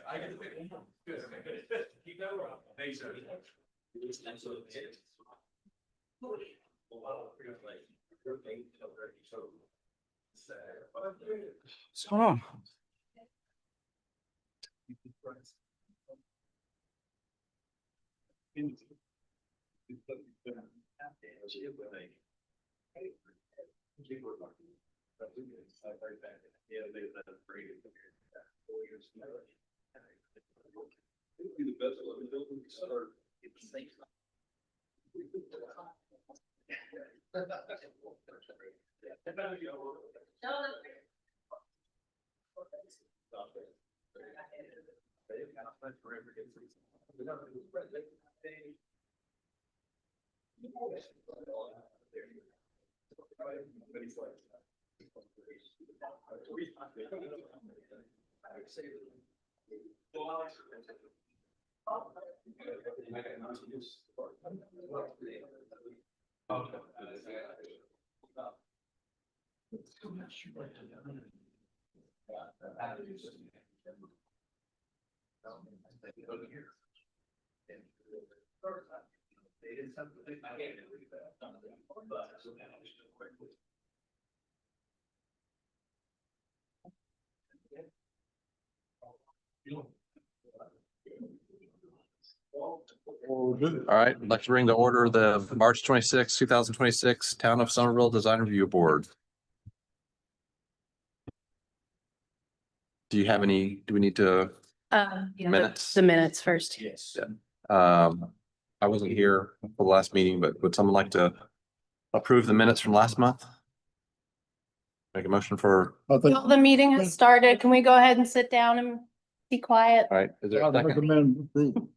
I get the big one. Good. Keep that around. Thanks, sir. What's going on? All right, I'd like to bring to order the March 26, 2026 Town of Somerville Design Review Board. Do you have any, do we need to minutes? The minutes first. Yes. I wasn't here for the last meeting, but would someone like to approve the minutes from last month? Make a motion for, Well, the meeting has started. Can we go ahead and sit down and be quiet? all right, is there a second?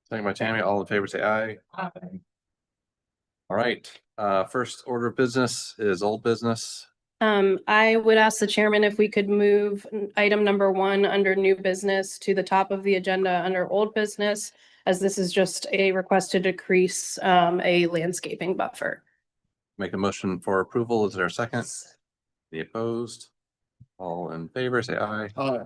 Second by Tammy, all in favor, say aye. Aye. All right, first order of business is old business. I would ask the chairman if we could move item number 1 under new business to the top of the agenda under old business, as this is just a request to decrease a landscaping buffer. Make a motion for approval. Is there a second? Any opposed? All in favor, say aye. Aye.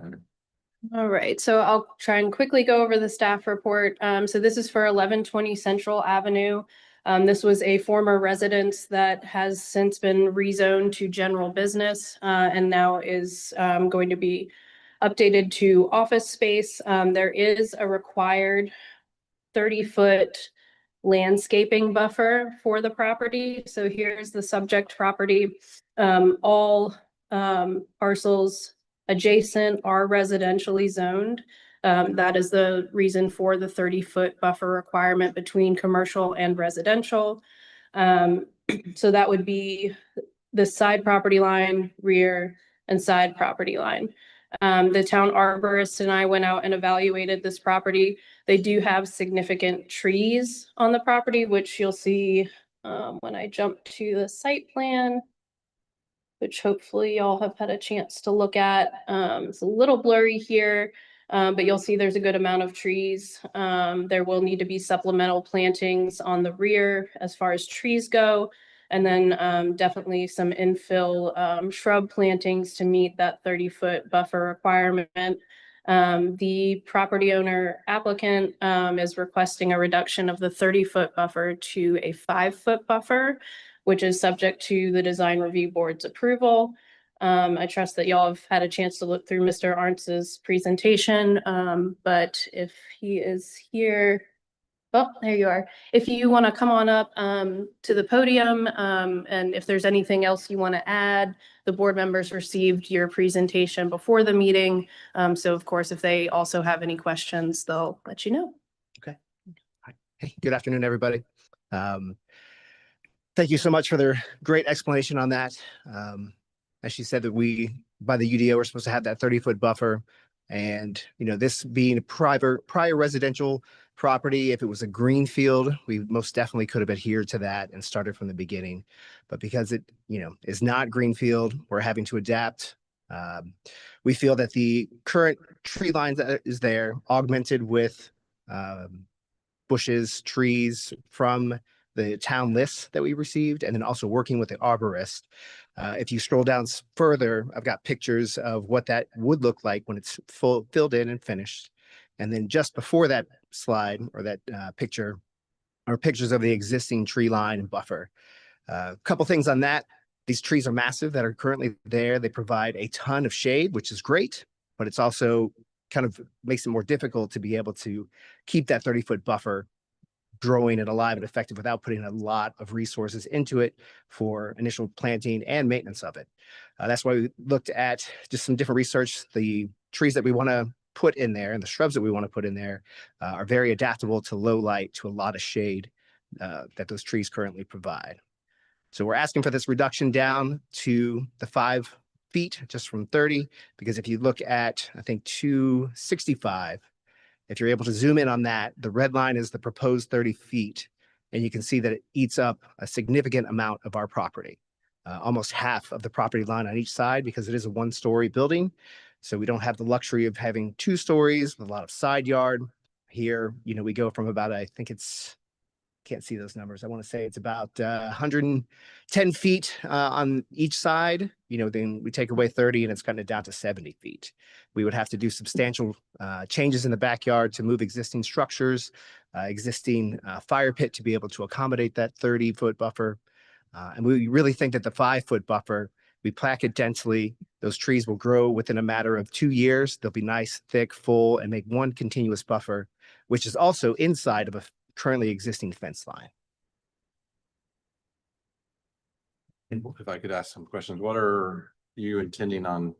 All right, so I'll try and quickly go over the staff report. So this is for 1120 Central Avenue. This was a former residence that has since been rezoned to general business and now is going to be updated to office space. There is a required 30-foot landscaping buffer for the property. So here's the subject property. All parcels adjacent are residentially zoned. That is the reason for the 30-foot buffer requirement between commercial and residential. So that would be the side property line, rear, and side property line. The town arborist and I went out and evaluated this property. They do have significant trees on the property, which you'll see when I jump to the site plan, which hopefully y'all have had a chance to look at. It's a little blurry here, but you'll see there's a good amount of trees. There will need to be supplemental plantings on the rear as far as trees go. And then definitely some infill shrub plantings to meet that 30-foot buffer requirement. The property owner applicant is requesting a reduction of the 30-foot buffer to a 5-foot buffer, which is subject to the design review board's approval. I trust that y'all have had a chance to look through Mr. Arntz's presentation, but if he is here, Well, there you are. If you want to come on up to the podium, and if there's anything else you want to add, the board members received your presentation before the meeting. So of course, if they also have any questions, they'll let you know. Okay. Hey, good afternoon, everybody. Thank you so much for their great explanation on that. As she said, that by the UDO, we're supposed to have that 30-foot buffer. And, you know, this being a prior residential property, if it was a green field, we most definitely could have adhered to that and started from the beginning. But because it, you know, is not greenfield, we're having to adapt. We feel that the current tree line that is there, augmented with bushes, trees from the town lists that we received, and then also working with the arborist. If you scroll down further, I've got pictures of what that would look like when it's filled in and finished. And then just before that slide or that picture are pictures of the existing tree line and buffer. A couple things on that. These trees are massive that are currently there. They provide a ton of shade, which is great, but it's also kind of makes it more difficult to be able to keep that 30-foot buffer growing and alive and effective without putting a lot of resources into it for initial planting and maintenance of it. That's why we looked at just some different research. The trees that we want to put in there and the shrubs that we want to put in there are very adaptable to low light, to a lot of shade that those trees currently provide. So we're asking for this reduction down to the 5 feet, just from 30, because if you look at, I think, 265, if you're able to zoom in on that, the red line is the proposed 30 feet, and you can see that it eats up a significant amount of our property, almost half of the property line on each side, because it is a 1-story building. So we don't have the luxury of having 2 stories with a lot of side yard. Here, you know, we go from about, I think it's, can't see those numbers. I want to say it's about 110 feet on each side. You know, then we take away 30 and it's kind of down to 70 feet. We would have to do substantial changes in the backyard to move existing structures, existing fire pit to be able to accommodate that 30-foot buffer. And we really think that the 5-foot buffer, we plaque it densely. Those trees will grow within a matter of 2 years. They'll be nice, thick, full, and make one continuous buffer, which is also inside of a currently existing fence line. If I could ask some questions, what are you intending on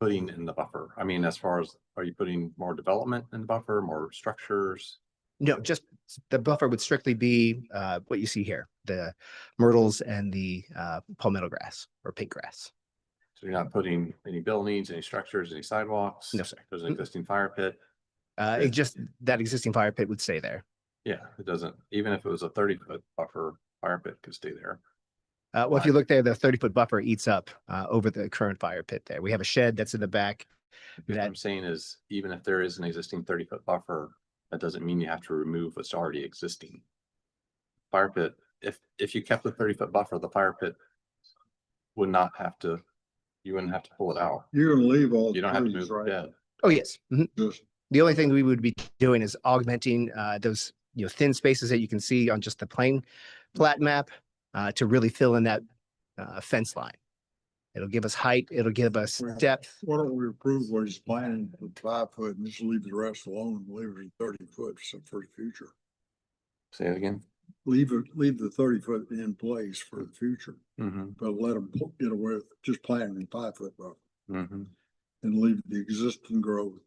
putting in the buffer? I mean, as far as, are you putting more development in the buffer, more structures? No, just the buffer would strictly be what you see here, the myrtles and the palmetto grass or pink grass. So you're not putting any buildings, any structures, any sidewalks? No, sir. There's an existing fire pit? It just, that existing fire pit would stay there. Yeah, it doesn't, even if it was a 30-foot buffer, fire pit could stay there. Well, if you look there, the 30-foot buffer eats up over the current fire pit there. We have a shed that's in the back. What I'm saying is, even if there is an existing 30-foot buffer, that doesn't mean you have to remove what's already existing. Fire pit, if you kept the 30-foot buffer, the fire pit would not have to, you wouldn't have to pull it out. You're gonna leave all You the don't have to trees, move the right? bed. Oh, yes. Mhm. Just The only thing we would be doing is augmenting those, you know, thin spaces that you can see on just the plain plat map to really fill in that fence line. It'll give us height. It'll give us depth. why don't we approve what he's planning for 5 foot and just leave the rest alone and leave it at 30 foot for the future. Say it again. Leave the 30 foot in place for the future, Mm-hmm. but let them get away with just planting 5 foot buffer Mm-hmm. and leave the existing growth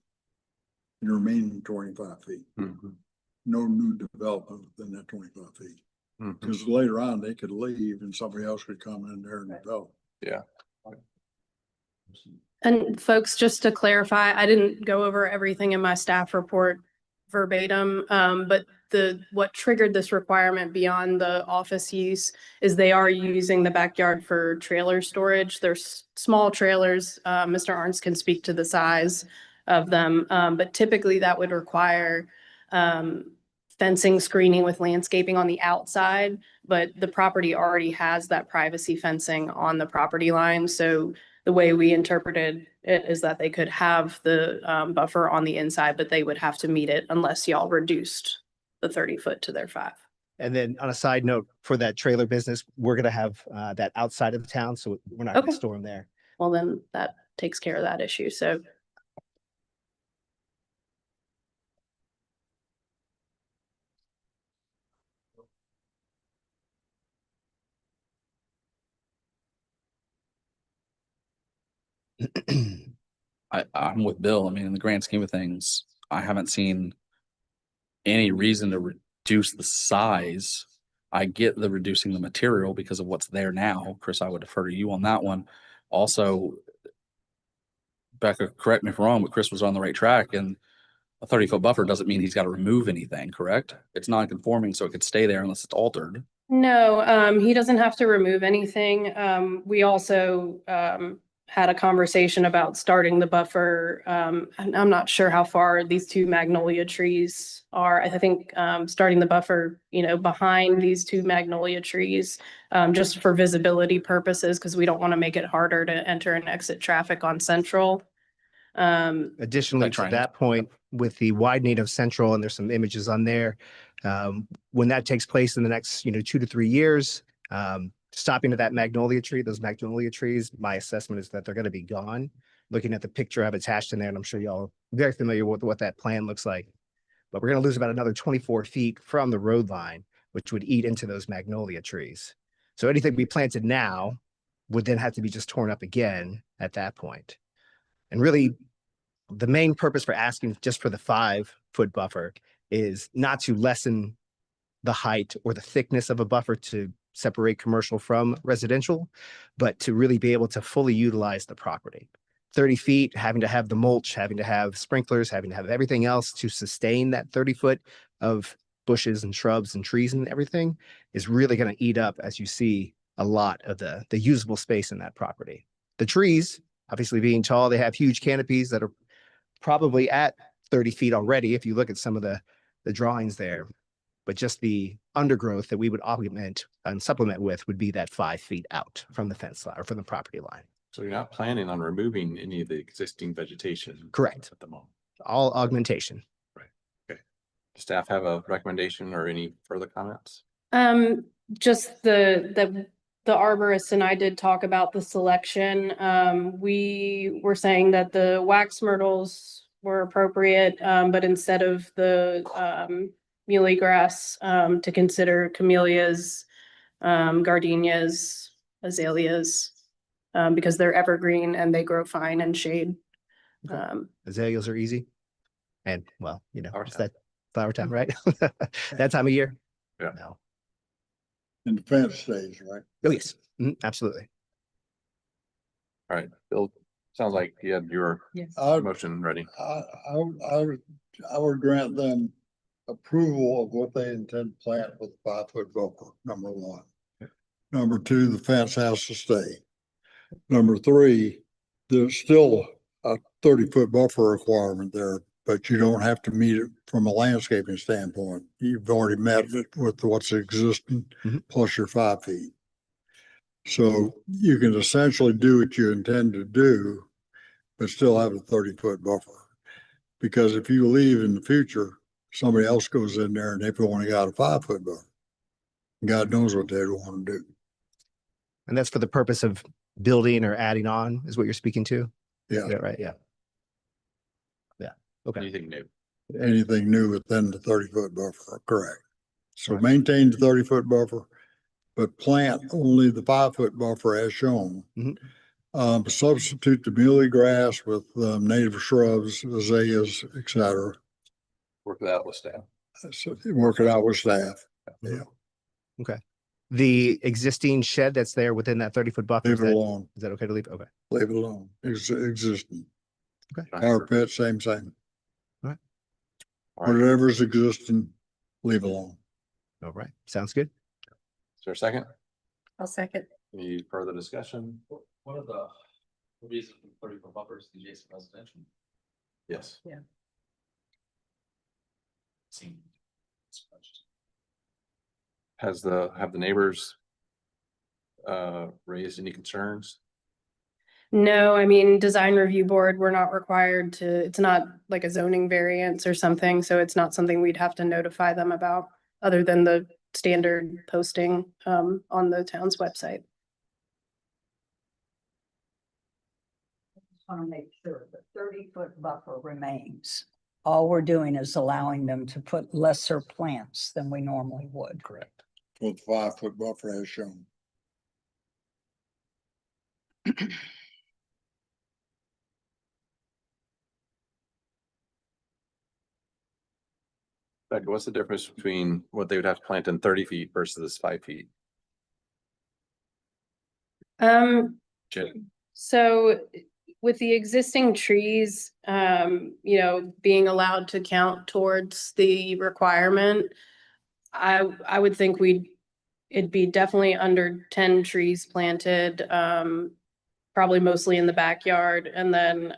in the remaining 25 feet. Mm-hmm. No new development within that 25 feet. Mm-hmm. Because later on they could leave and somebody else could come in there and develop. Yeah. And folks, just to clarify, I didn't go over everything in my staff report verbatim, but what triggered this requirement beyond the office use is they are using the backyard for trailer storage. There's small trailers. Mr. Arns can speak to the size of them, but typically that would require fencing, screening with landscaping on the outside, but the property already has that privacy fencing on the property line. So the way we interpreted it is that they could have the buffer on the inside, but they would have to meet it unless y'all reduced the 30 foot to their 5. And then on a side note, for that trailer business, we're going to have that outside of the town. So we're not going Okay. to store them there. Well, then that takes care of that issue. So I'm with Bill. I mean, in the grand scheme of things, I haven't seen any reason to reduce the size. I get the reducing the material because of what's there now. Chris, I would defer to you on that one. Also, Becca, correct me if I'm wrong, but Chris was on the right track, and a 30-foot buffer doesn't mean he's got to remove anything, correct? It's non-conforming, so it could stay there unless it's altered. No, he doesn't have to remove anything. We also, had a conversation about starting the buffer. And I'm not sure how far these two magnolia trees are. I think, starting the buffer, behind these two magnolia trees, just for visibility purposes, because we don't want to make it harder to enter and exit traffic on Central. Additionally, to triangle. that point, with the widening of Central, and there's some images on there, when that takes place in the next, 2 to 3 years, stopping at that magnolia tree, those magnolia trees, my assessment is that they're going to be gone. Looking at the picture I've attached in there, and I'm sure y'all are very familiar with what that plan looks like. But we're going to lose about another 24 feet from the road line, which would eat into those magnolia trees. So anything we planted now would then have to be just torn up again at that point. And really, the main purpose for asking just for the 5-foot buffer is not to lessen the height or the thickness of a buffer to separate commercial from residential, but to really be able to fully utilize the property. 30 feet, having to have the mulch, having to have sprinklers, having to have everything else to sustain that 30 foot of bushes and shrubs and trees and everything is really going to eat up, as you see, a lot of the usable space in that property. The trees, obviously being tall, they have huge canopies that are probably at 30 feet already, if you look at some of the drawings there. But just the undergrowth that we would augment and supplement with would be that 5 feet out from the fence line or from the property line. So you're not planning on removing any of the existing vegetation? Correct. At the moment. All augmentation. Does staff have a recommendation or any further comments? Just the arborist and I did talk about the selection. We were saying that the wax myrtles were appropriate, but instead of the muhly grass, to consider camellias, gardenias, azaleas, because they're evergreen and they grow fine in shade. Azaleas are easy. And well, Flower it's time. that flower time, right? That time of year? Yeah. No. And the fence stays, right? Oh, yes. Absolutely. All right, Bill, sounds like you had your motion ready. I would grant them approval of what they intend to plant with a 5-foot buffer, number one. Number two, the fence has to stay. Number three, there's still a 30-foot buffer requirement there, but you don't have to meet it from a landscaping standpoint. You've already met it with what's existing, plus your 5 feet. So you can essentially do what you intend to do, but still have a 30-foot buffer. Because if you leave in the future, somebody else goes in there and they've only got a 5-foot buffer. God knows what they'd want to do. And that's for the purpose of building or adding on, is what you're speaking to? Yeah. Is that right? Yeah. Yeah. Okay. Anything new? Anything new within the 30-foot buffer, correct. So maintain the 30-foot buffer, but plant only the 5-foot buffer as shown. Substitute the muhly grass with native shrubs, azaleas, etc. Work that out with staff. So work it out with staff. Yeah, Okay. The existing shed that's there within that 30-foot buffer, leave it alone. is that okay to leave? Okay. Leave it alone. It's existing. Okay. Our pit, same. All right. Whatever's existing, leave alone. All right. Sounds good. Is there a second? I'll second. Any further discussion? One of the reasons for 30-foot buffers is adjacent residential. Yes. Have the neighbors raised any concerns? No, I mean, design review board, we're not required to, it's not like a zoning variance or something, so it's not something we'd have to notify them about, other than the standard posting on the town's website. Want to make sure the 30-foot buffer remains. All we're doing is allowing them to put lesser plants than we normally would. Correct. With the 5-foot buffer as shown. Becca, what's the difference between what they would have to plant in 30 feet versus 5 feet? Jen? So with the existing trees, you know, being allowed to count towards the requirement, I would think it'd be definitely under 10 trees planted, probably mostly in the backyard, and then,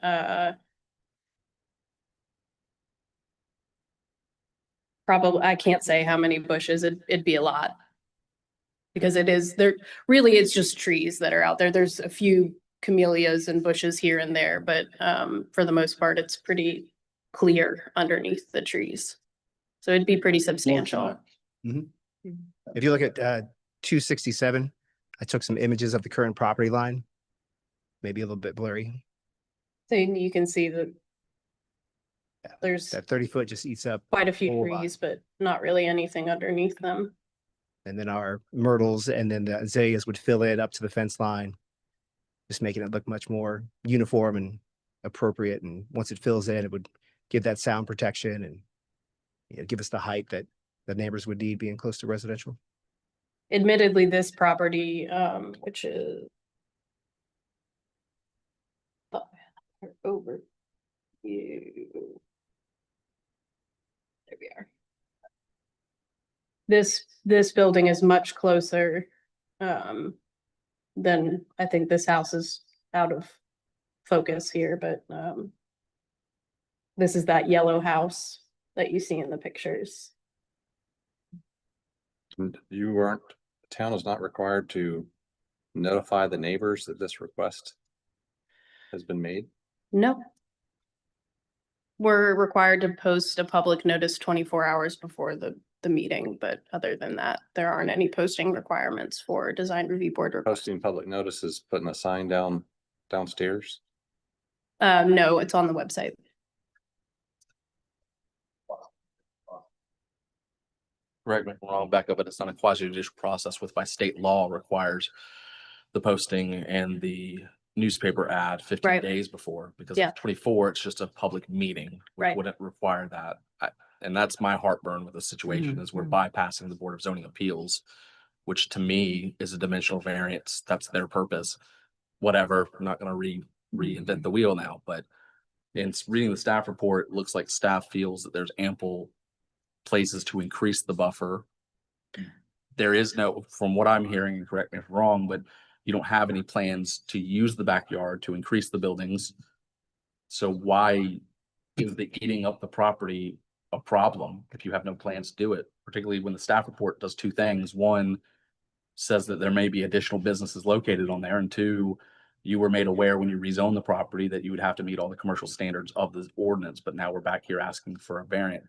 probably, I can't say how many bushes, it'd be a lot. Because really, it's just trees that are out there. There's a few camellias and bushes here and there, but for the most part, it's pretty clear underneath the trees. So it'd be pretty substantial. If you look at 267, I took some images of the current property line. Maybe a little bit blurry. So you can see that there's That 30-foot just eats up. quite a few whole lot. trees, but not really anything underneath them. And then our myrtles and then the azaleas would fill it up to the fence line, just making it look much more uniform and appropriate. And once it fills in, it would give that sound protection and, you know, give us the height that the neighbors would need being close to residential. Admittedly, this property, which is over you. There we are. This building is much closer than, I think this house is out of focus here, but this is that yellow house that you see in the pictures. And the town is not required to notify the neighbors that this request has been made? No. We're required to post a public notice 24 hours before the meeting, but other than that, there aren't any posting requirements for design review board requests. Posting public notices, putting a sign downstairs? No, it's on the website. Correct me if I'm wrong, Becca, but it's not a quasi judicial process, which by state law requires the posting and the newspaper ad 15 Right. days before, because Yeah. 24, it's just a public meeting, which Right. wouldn't require that. And that's my heartburn with the situation, is we're bypassing the Board of Zoning Appeals, which to me is a dimensional variance. That's their purpose. Whatever, I'm not gonna reinvent the wheel now, but in reading the staff report, it looks like staff feels that there's ample places to increase the buffer. There is no, from what I'm hearing, and correct me if I'm wrong, but you don't have any plans to use the backyard to increase the buildings. So why is the eating up the property a problem if you have no plans to do it? Particularly when the staff report does two things. One, says that there may be additional businesses located on there, and two, you were made aware when you rezone the property that you would have to meet all the commercial standards of the ordinance, but now we're back here asking for a variant.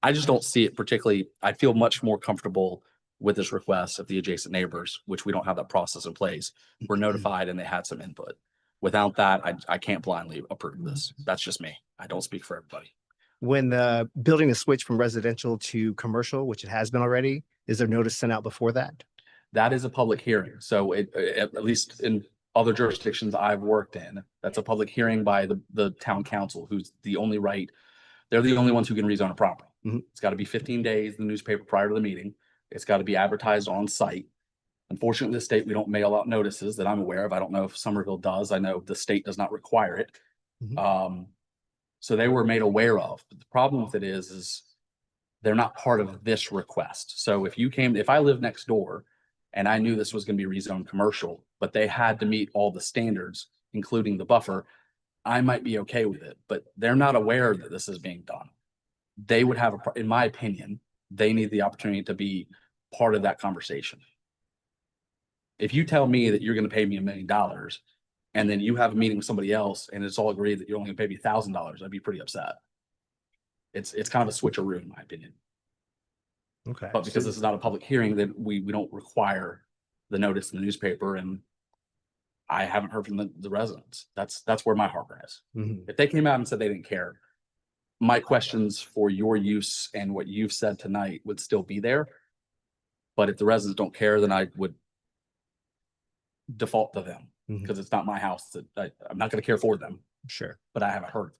I just don't see it particularly. I feel much more comfortable with this request of the adjacent neighbors, which we don't have that process in place. We're notified and they had some input. Without that, I can't blindly approve this. That's just me. I don't speak for everybody. When the building is switched from residential to commercial, which it has been already, is there notice sent out before that? That is a public hearing. So at least in other jurisdictions I've worked in, that's a public hearing by the town council, who's the only right. They're the only ones who can rezone a property. It's got to be 15 days in the newspaper prior to the meeting. It's got to be advertised on site. Unfortunately, in this state, we don't mail out notices that I'm aware of. I don't know if Somerville does. I know the state does not require it. So they were made aware of. But the problem with it is they're not part of this request. So if I lived next door and I knew this was going to be rezoned commercial, but they had to meet all the standards, including the buffer, I might be okay with it, but they're not aware that this is being done. They would have, in my opinion, they need the opportunity to be part of that conversation. If you tell me that you're going to pay me $1 million and then you have a meeting with somebody else and it's all agreed that you're only going to pay me $1,000, I'd be pretty upset. It's kind of a switcheroo in my opinion. Okay. But because this is not a public hearing, then we don't require the notice in the newspaper, and I haven't heard from the residents. That's where my heartburn is. If they came out and said they didn't care, my questions for your use and what you've said tonight would still be there. But if the residents don't care, then I would default to them, because it's not my house. That I'm not going to care for them, Sure. but I haven't heard.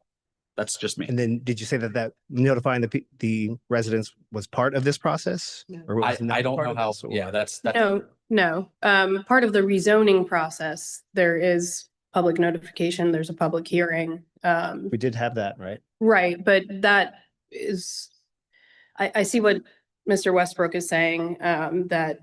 That's just me. And then did you say that notifying the residents was part of this process? Or was it I not don't part know of how, this, or- yeah, that's. No. Part of the rezoning process, there is public notification, there's a public hearing. We did have that, right? Right, but that is, I see what Mr. Westbrook is saying, that,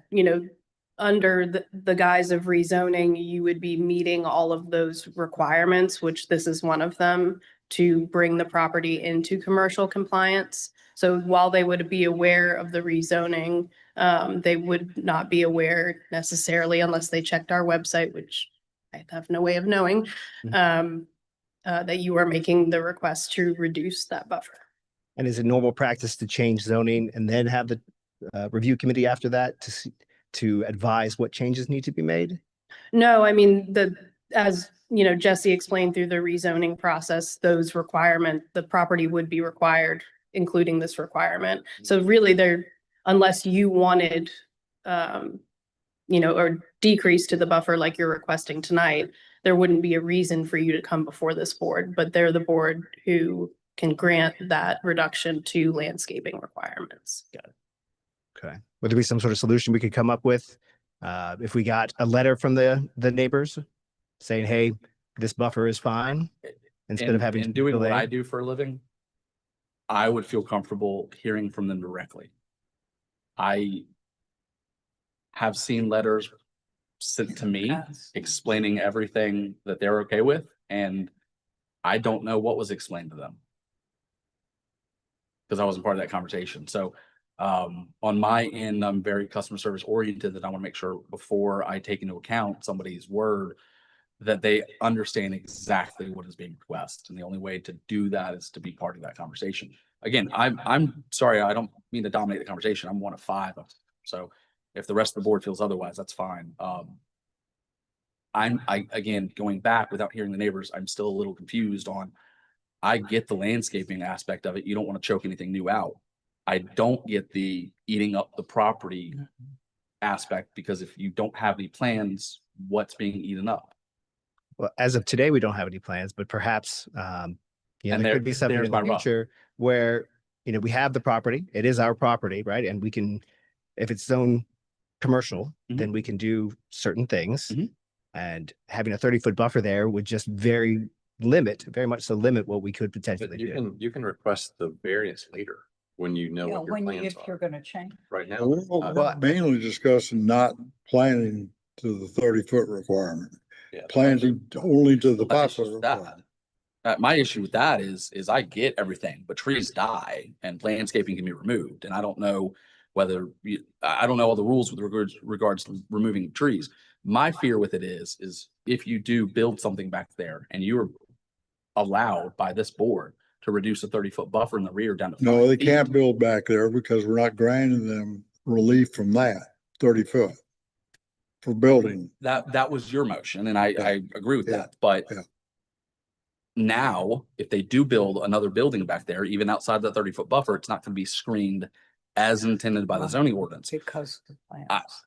under the guise of rezoning, you would be meeting all of those requirements, which this is one of them, to bring the property into commercial compliance. So while they would be aware of the rezoning, they would not be aware necessarily unless they checked our website, which I have no way of knowing, that you are making the request to reduce that buffer. And is it normal practice to change zoning and then have the review committee after that to advise what changes need to be made? No, I mean, as Jesse explained through the rezoning process, those the property would be required, including this requirement. So really unless you wanted, or decrease to the buffer like you're requesting tonight, there wouldn't be a reason for you to come before this board, but they're the board who can grant that reduction to landscaping requirements. Okay. Would there be some sort of solution we could come up with? If we got a letter from the neighbors saying, hey, this buffer is fine, instead of having to And doing what delay? I do for a living, I would feel comfortable hearing from them directly. I have seen letters sent to me explaining everything that they're okay with, and I don't know what was explained to them because I wasn't part of that conversation. So on my end, I'm very customer service oriented, that I want to make sure before I take into account somebody's word that they understand exactly what is being requested. And the only way to do that is to be part of that conversation. Again, I'm sorry, I don't mean to dominate the conversation. I'm one of 5. So if the rest of the board feels otherwise, that's fine. Again, going back without hearing the neighbors, I'm still a little confused on, I get the landscaping aspect of it. You don't want to choke anything new out. I don't get the eating up the property aspect, because if you don't have any plans, what's being eaten up? Well, as of today, we don't have any plans, but perhaps, And there could be something there's in the my rub. future where, we have the property, it is our property, right? And we can, if it's zoned commercial, Mhm. then we can do certain things. Mhm. And having a 30-foot buffer there would just very much so limit what we could potentially But do. you can request the variance later when you know what your plans If you're are. gonna change. Right now, We're mainly discussing not planning to the 30-foot requirement, yeah, planning only to the My issue 5-foot with that- requirement. My issue with that is I get everything, but trees die and landscaping can be removed. And I don't know whether I don't know all the rules with regards to removing trees. My fear with it is if you do build something back there and you are allowed by this board to reduce a 30-foot buffer in the rear down to No, 5 they feet, can't build back there because we're not granting them relief from that 30-foot for building. that was your motion, and I agree with Yeah. that. But Yeah. now, if they do build another building back there, even outside the 30-foot buffer, it's not going to be screened as intended by the zoning ordinance. Because of the plans.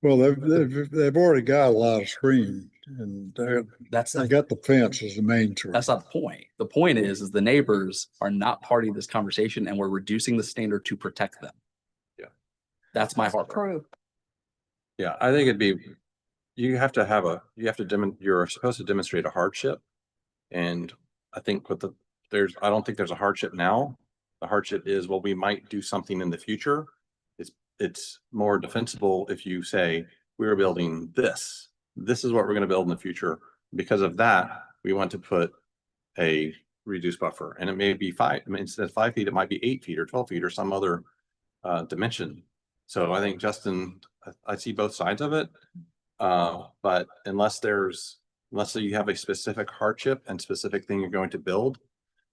Well, they've already got a lot of screen, and they got the fence as the main tree. That's not the point. The point is the neighbors are not part of this conversation, and we're reducing the standard to protect them. Yeah. That's my heart. Proof. yeah, I think you're supposed to demonstrate a hardship. And I think I don't think there's a hardship now. The hardship is, well, we might do something in the future. It's more defensible if you say, we're building this. This is what we're going to build in the future. Because of that, we want to put a reduced buffer, and it may be 5. I mean, instead of 5 feet, it might be 8 feet or 12 feet or some other dimension. So I think, Justin, I see both sides of it. But unless you have a specific hardship and specific thing you're going to build,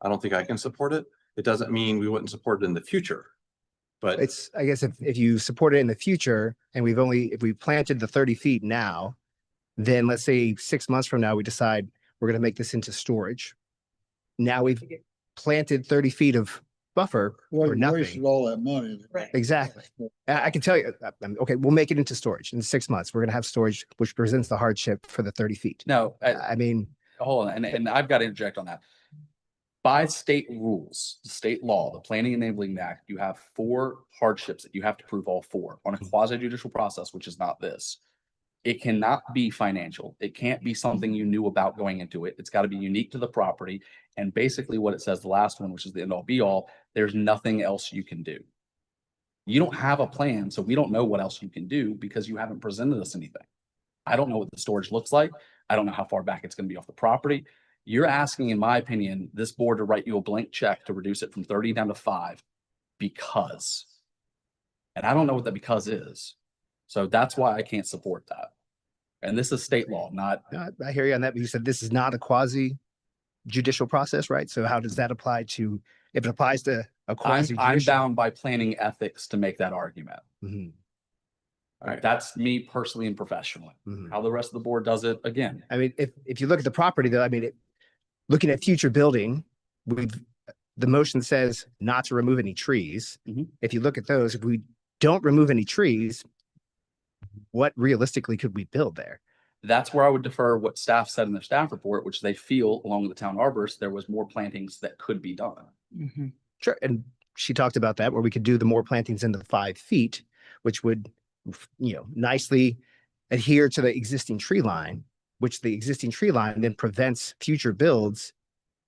I don't think I can support it. It doesn't mean we wouldn't support it in the future. But It's, I guess, if you support it in the future and if we planted the 30 feet now, then let's say 6 months from now, we decide we're going to make this into storage. Now we've planted 30 feet of buffer Well, for you nothing. wasted all that money. Right. Exactly. I can tell you, okay, we'll make it into storage in 6 months. We're going to have storage, which presents the hardship for the 30 feet. No, I mean, hold on, and I've got to interject on that. By state rules, the state law, the Planning Enabling Act, you have 4 hardships that you have to prove all 4 on a quasi judicial process, which is not this. It cannot be financial. It can't be something you knew about going into it. It's got to be unique to the property. And basically what it says, the last one, which is the end all be all, there's nothing else you can do. You don't have a plan, so we don't know what else you can do because you haven't presented us anything. I don't know what the storage looks like. I don't know how far back it's going to be off the property. You're asking, in my opinion, this board to write you a blank check to reduce it from 30 down to 5 because. And I don't know what that because is. So that's why I can't support that. And this is state law, not, I hear you on that, but you said this is not a quasi judicial process, right? So how does that apply to, if it applies to a quasi I'm judicial? bound by planning ethics to make that argument. Mhm, All right, that's me personally and professionally. mhm. How the rest of the board does it, again, I mean, if you look at the property though, I mean, looking at future building, the motion says not to remove any trees. Mhm. If you look at those, if we don't remove any trees, what realistically could we build there? that's where I would defer what staff said in their staff report, which they feel along with the town arborist, there was more plantings that could be done. Mhm. Sure. And she talked about that, where we could do the more plantings in the 5 feet, which would, nicely adhere to the existing tree line, which the existing tree line then prevents future builds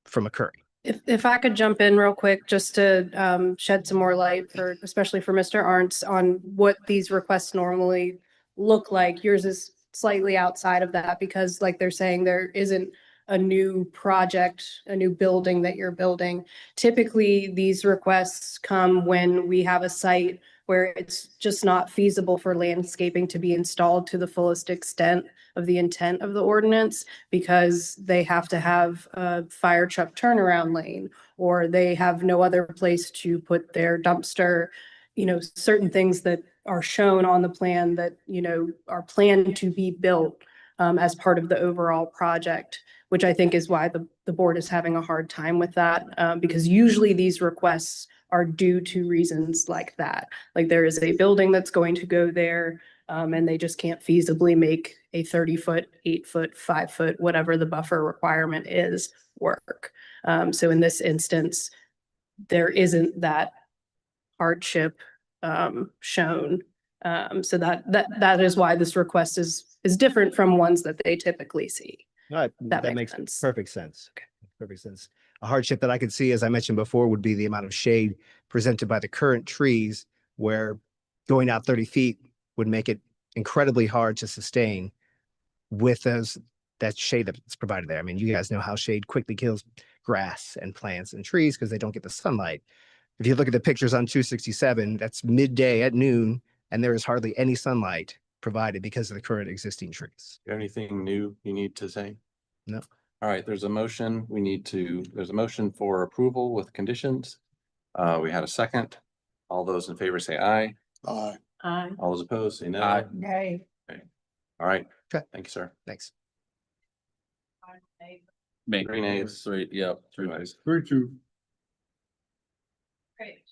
from occurring. If I could jump in real quick, just to shed some more light for, especially for Mr. Arntz, on what these requests normally look like. Yours is slightly outside of that because like they're saying, there isn't a new project, a new building that you're building. Typically, these requests come when we have a site where it's just not feasible for landscaping to be installed to the fullest extent of the intent of the ordinance, because they have to have a fire truck turnaround lane, or they have no other place to put their dumpster, certain things that are shown on the plan that, are planned to be built as part of the overall project, which I think is why the board is having a hard time with that, because usually these requests are due to reasons like that. Like there is a building that's going to go there, and they just can't feasibly make a 30-foot, 8-foot, 5-foot, whatever the buffer requirement is, work. So in this instance, there isn't that hardship shown. So that is why this request is different from ones that they typically see. No, That that makes makes sense. perfect sense. Okay. Perfect sense. A hardship that I could see, as I mentioned before, would be the amount of shade presented by the current trees, where going out 30 feet would make it incredibly hard to sustain with that shade that's provided there. I mean, you guys know how shade quickly kills grass and plants and trees because they don't get the sunlight. If you look at the pictures on 267, that's midday at noon, and there is hardly any sunlight provided because of the current existing trees. You have anything new you need to say? No. All right, there's a motion. There's a motion for approval with conditions. We had a second. All those in favor say aye. Aye. All those opposed say no. Aye. Nay. All right. Okay. Thank you, sir. Thanks. me. 3 nays. 3, yeah, 3 2 ways. ayes. 3-2. Great.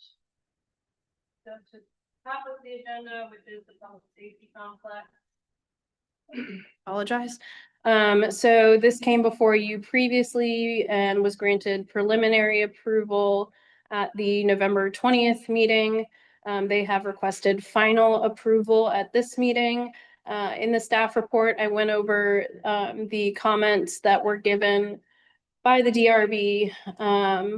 Go to top of the agenda, which is the public safety complex. Apologize. So this came before you previously and was granted preliminary approval at the November 20th meeting. They have requested final approval at this meeting. In the staff report, I went over the comments that were given by the DRB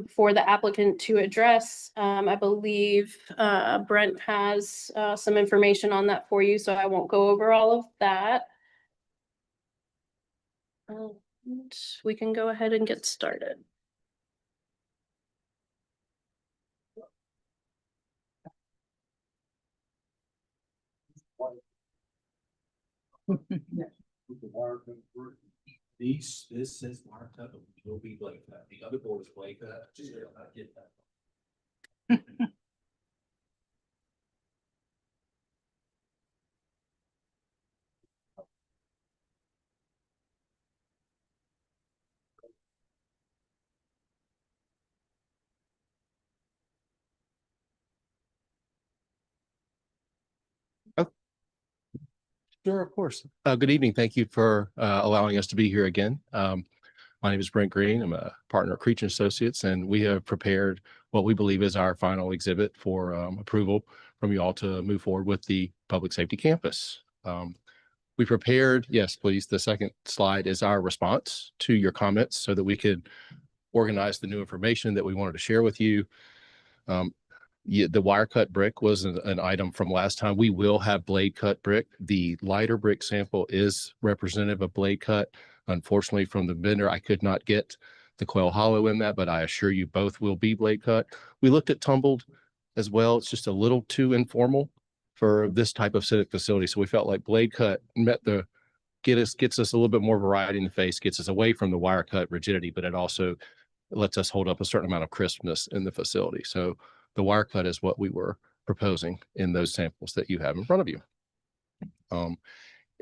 for the applicant to address. I believe Brent has some information on that for you, so I won't go over all of that. And we can go ahead and get started. This says marked up, it will be like that. The other board is like that. Just not get that. Sure, of course. Good evening. Thank you for allowing us to be here again. My name is Brent Green. I'm a partner at Creech and Associates, and we have prepared what we believe is our final exhibit for approval from you all to move forward with the public safety campus. We prepared, yes, please. The second slide is our response to your comments so that we could organize the new information that we wanted to share with you. The wire cut brick was an item from last time. We will have blade cut brick. The lighter brick sample is representative of blade cut. Unfortunately, from the vendor, I could not get the Quail Hollow in that, but I assure you both will be blade cut. We looked at tumbled as well. It's just a little too informal for this type of civic facility. So we felt like blade cut gets us a little bit more variety in the face, gets us away from the wire cut rigidity, but it also lets us hold up a certain amount of crispness in the facility. So the wire cut is what we were proposing in those samples that you have in front of you.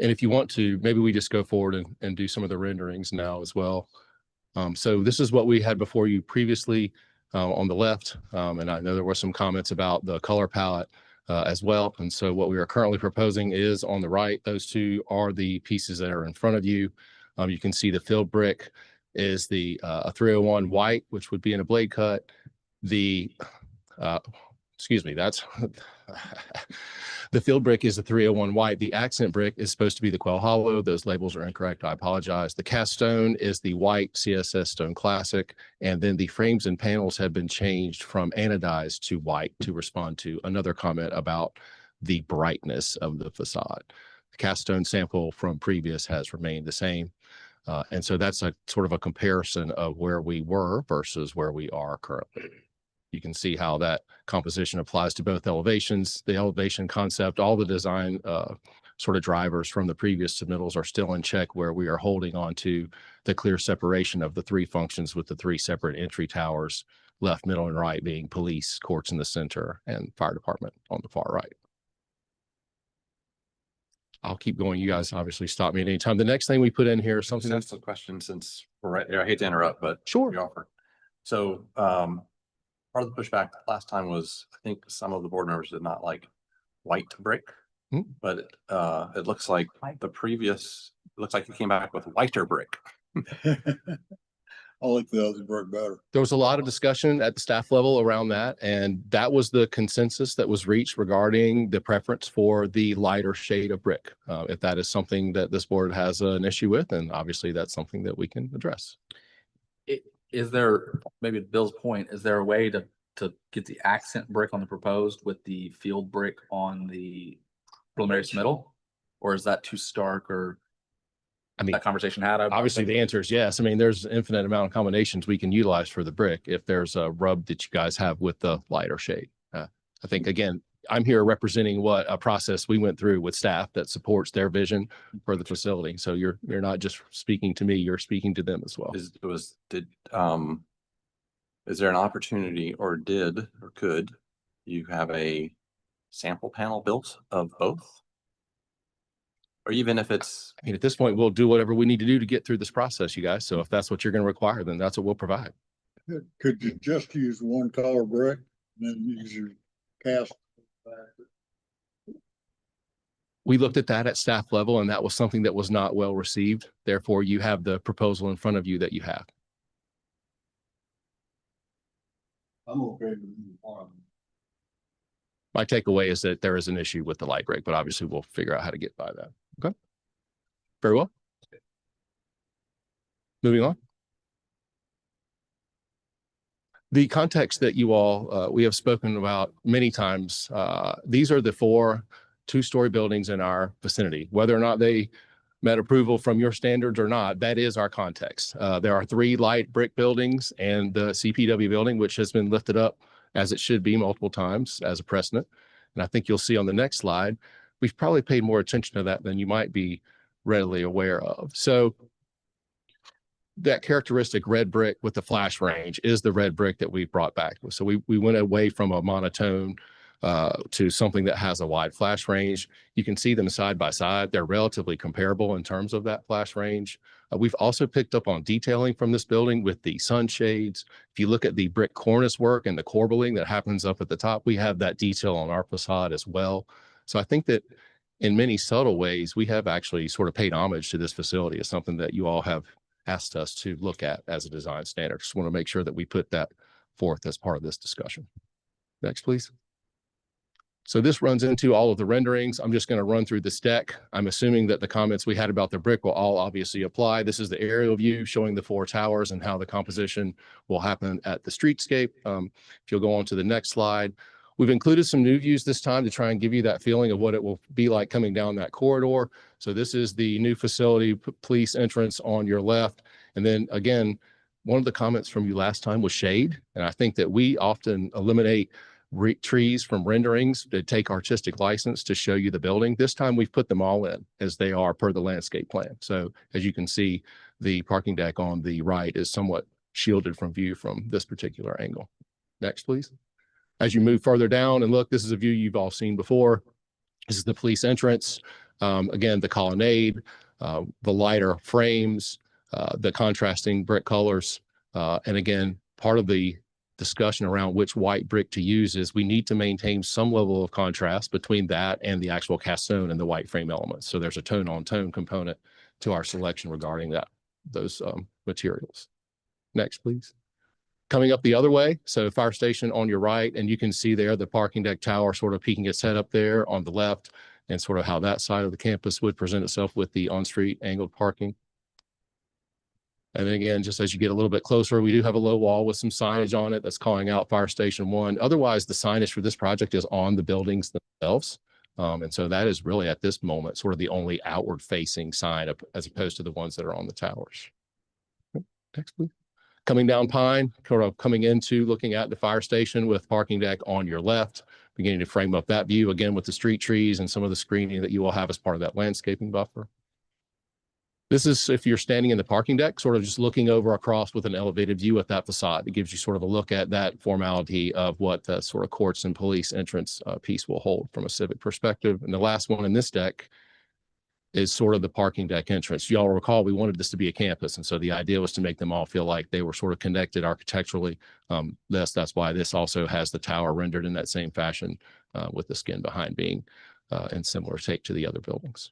And if you want to, maybe we just go forward and do some of the renderings now as well. So this is what we had before you previously on the left. And I know there were some comments about the color palette as well. And so what we are currently proposing is on the right. Those two are the pieces that are in front of you. You can see the filled brick is the 301 white, which would be in a blade cut. The excuse me, that's the field brick is the 301 white. The accent brick is supposed to be the Quail Hollow. Those labels are incorrect. I apologize. The cast stone is the white CSS Stone Classic. And then the frames and panels have been changed from anodized to white to respond to another comment about the brightness of the facade. The cast stone sample from previous has remained the same. And so that's a sort of a comparison of where we were versus where we are currently. You can see how that composition applies to both elevations. The elevation concept, all the design sort of drivers from the previous submittals are still in check, where we are holding on to the clear separation of the three functions with the three separate entry towers, left, middle, and right being police, courts in the center, and fire department on the far right. I'll keep going. You guys obviously stop me at any time. The next thing we put in here is something That's the question, since we're right there. I hate to interrupt, but Sure. you offer. So part of the pushback last time was, I think some of the board members did not like white brick, but it looks like the previous, it looks like you came back with whiter brick. I like the other brick better. There was a lot of discussion at the staff level around that, and that was the consensus that was reached regarding the preference for the lighter shade of brick. If that is something that this board has an issue with, then obviously that's something that we can address. Is there, maybe to Bill's point, is there a way to get the accent brick on the proposed with the field brick on the preliminary submittal? Or is that too stark, or I mean, that conversation had? Obviously the answer is yes. I mean, there's an infinite amount of combinations we can utilize for the brick if there's a rub that you guys have with the lighter shade. I think, again, I'm here representing what a process we went through with staff that supports their vision for the facility. So you're not just speaking to me, you're speaking to them as well. Is there an opportunity, or could you have a sample panel built of both? Or even if it's, I mean, at this point, we'll do whatever we need to do to get through this process, you guys. So if that's what you're going to require, then that's what we'll provide. Could you just use one color brick and then use your cast? We looked at that at staff level, and that was something that was not well received. Therefore, you have the proposal in front of you that you have. I'm okay with one. My takeaway is that there is an issue with the light brick, but obviously we'll figure out how to get by that. Okay. Very well. Moving on. The context that you all, we have spoken about many times, these are the 4 two-story buildings in our vicinity. Whether or not they met approval from your standards or not, that is our context. There are 3 light brick buildings and the CPW building, which has been lifted up as it should be multiple times as a precedent. And I think you'll see on the next slide, we've probably paid more attention to that than you might be readily aware of. So that characteristic red brick with the flash range is the red brick that we brought back. So we went away from a monotone to something that has a wide flash range. You can see them side by side. They're relatively comparable in terms of that flash range. We've also picked up on detailing from this building with the sunshades. If you look at the brick cornice work and the corbelling that happens up at the top, we have that detail on our facade as well. So I think that in many subtle ways, we have actually sort of paid homage to this facility as something that you all have asked us to look at as a design standard. Just want to make sure that we put that forth as part of this discussion. Next, please. So this runs into all of the renderings. I'm just going to run through this deck. I'm assuming that the comments we had about the brick will all obviously apply. This is the aerial view showing the 4 towers and how the composition will happen at the streetscape. If you'll go on to the next slide, we've included some new views this time to try and give you that feeling of what it will be like coming down that corridor. So this is the new facility police entrance on your left. And then again, one of the comments from you last time was shade. And I think that we often eliminate trees from renderings to take artistic license to show you the building. This time we've put them all in as they are per the landscape plan. So as you can see, the parking deck on the right is somewhat shielded from view from this particular angle. Next, please. As you move further down and look, this is a view you've all seen before. This is the police entrance. Again, the colonnade, the lighter frames, the contrasting brick colors. And again, part of the discussion around which white brick to use is we need to maintain some level of contrast between that and the actual cast stone and the white frame elements. So there's a tone on tone component to our selection regarding those materials. Next, please. Coming up the other way, so fire station on your right, and you can see there the parking deck tower sort of peeking its head up there on the left, and sort of how that side of the campus would present itself with the on-street angled parking. And then again, just as you get a little bit closer, we do have a low wall with some signage on it that's calling out Fire Station 1. Otherwise, the signage for this project is on the buildings themselves. And so that is really at this moment sort of the only outward facing sign as opposed to the ones that are on the towers. Next, please. Coming down Pine, sort of coming into looking at the fire station with parking deck on your left, beginning to frame up that view again with the street trees and some of the screening that you will have as part of that landscaping buffer. This is if you're standing in the parking deck, sort of just looking over across with an elevated view at that facade. It gives you sort of a look at that formality of what the sort of courts and police entrance piece will hold from a civic perspective. And the last one in this deck is sort of the parking deck entrance. Y'all recall we wanted this to be a campus. And so the idea was to make them all feel like they were sort of connected architecturally. That's why this also has the tower rendered in that same fashion with the skin behind being in similar take to the other buildings.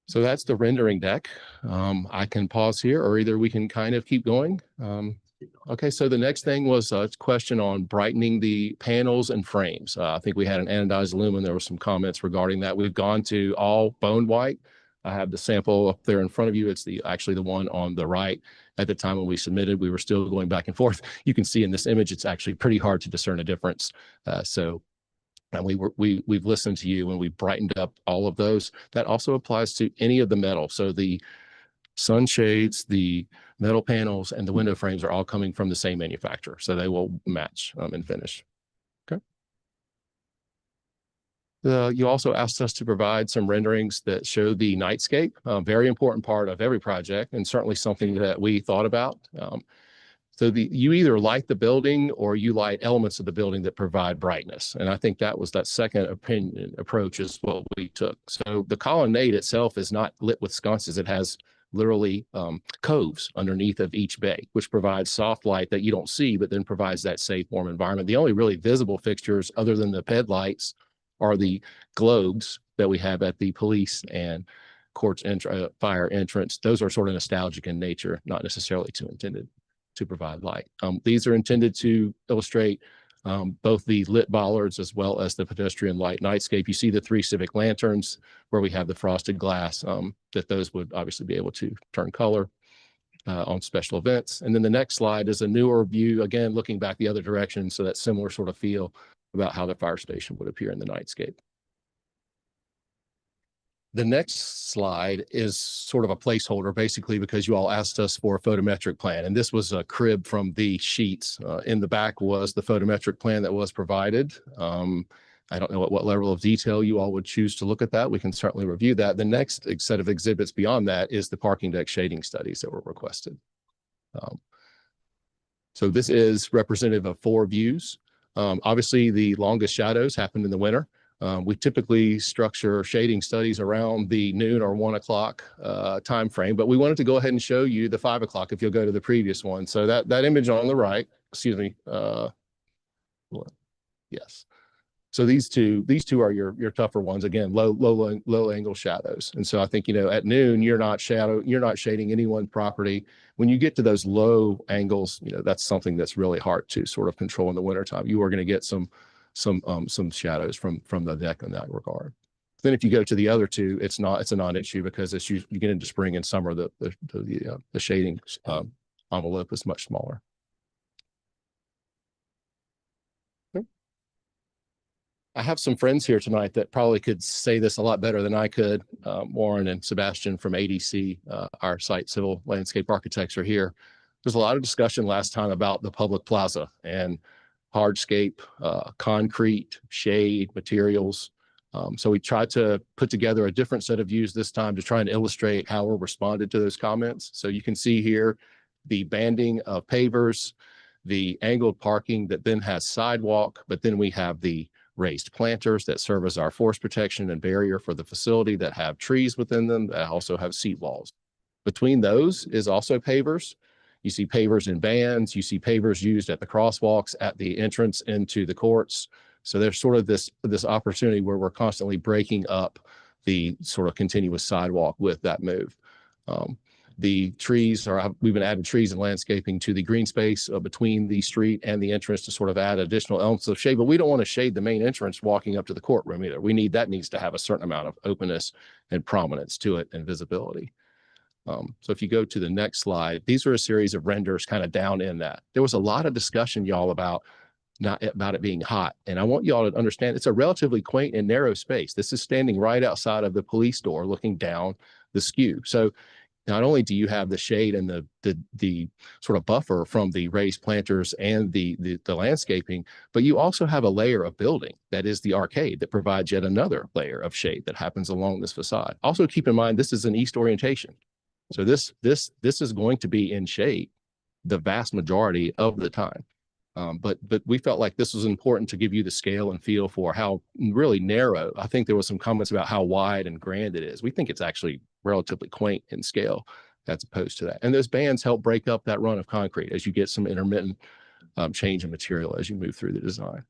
So that's the rendering deck. I can pause here or either we can kind of keep going. Okay, so the next thing was a question on brightening the panels and frames. I think we had an anodized aluminum. There were some comments regarding that. We've gone to all bone white. I have the sample up there in front of you. It's actually the one on the right. At the time when we submitted, we were still going back and forth. You can see in this image, it's actually pretty hard to discern a difference. And we've listened to you and we brightened up all of those. That also applies to any of the metal. So the sunshades, the metal panels, and the window frames are all coming from the same manufacturer. So they will match and finish. Okay. You also asked us to provide some renderings that show the nightscape, a very important part of every project and certainly something that we thought about. So you either light the building or you light elements of the building that provide brightness. And I think that second approach is what we took. So the colonnade itself is not lit with sconces. It has literally coves underneath of each bay, which provides soft light that you don't see, but then provides that safe, warm environment. The only really visible fixtures other than the PED lights are the globes that we have at the police and courts fire entrance. Those are sort of nostalgic in nature, not necessarily intended to provide light. These are intended to illustrate both the lit bollards as well as the pedestrian light nightscape. You see the 3 civic lanterns where we have the frosted glass, that those would obviously be able to turn color on special events. And then the next slide is a newer view, again, looking back the other direction. So that similar sort of feel about how the fire station would appear in the nightscape. The next slide is sort of a placeholder, basically, because you all asked us for a photometric plan. And this was a crib from the sheets. In the back was the photometric plan that was provided. I don't know at what level of detail you all would choose to look at that. We can certainly review that. The next set of exhibits beyond that is the parking deck shading studies that were requested. So this is representative of 4 views. Obviously, the longest shadows happened in the winter. We typically structure shading studies around the noon or 1 o'clock time frame, but we wanted to go ahead and show you the 5 o'clock if you'll go to the previous one. So that image on the right, excuse me, yes. So these two are your tougher ones. Again, low angle shadows. And so I think, at noon, you're not shading any one property. When you get to those low angles, that's something that's really hard to sort of control in the wintertime. You are going to get some shadows from the deck in that regard. Then if you go to the other two, it's a non-issue because as you get into spring and summer, the shading envelope is much smaller. I have some friends here tonight that probably could say this a lot better than I could. Warren and Sebastian from ADC, our site civil landscape architects, are here. There's a lot of discussion last time about the public plaza and hardscape, concrete, shade, materials. So we tried to put together a different set of views this time to try and illustrate how we responded to those comments. So you can see here the banding of pavers, the angled parking that then has sidewalk, but then we have the raised planters that serve as our force protection and barrier for the facility that have trees within them that also have seat walls. Between those is also pavers. You see pavers in bands, you see pavers used at the crosswalks at the entrance into the courts. So there's sort of this opportunity where we're constantly breaking up the sort of continuous sidewalk with that move. The trees we've been adding trees and landscaping to the green space between the street and the entrance to sort of add additional elements of shade, but we don't want to shade the main entrance walking up to the courtroom either. That needs to have a certain amount of openness and prominence to it and visibility. So if you go to the next slide, these are a series of renders kind of down in that. There was a lot of discussion, y'all, about it being hot. And I want y'all to understand it's a relatively quaint and narrow space. This is standing right outside of the police door looking down the skew. So not only do you have the shade and the sort of buffer from the raised planters and the landscaping, but you also have a layer of building that is the arcade that provides yet another layer of shade that happens along this facade. Also keep in mind, this is an east orientation. So this is going to be in shade the vast majority of the time. But we felt like this was important to give you the scale and feel for how really narrow. I think there was some comments about how wide and grand it is. We think it's actually relatively quaint in scale as opposed to that. And those bands help break up that run of concrete as you get some intermittent change in material as you move through the design.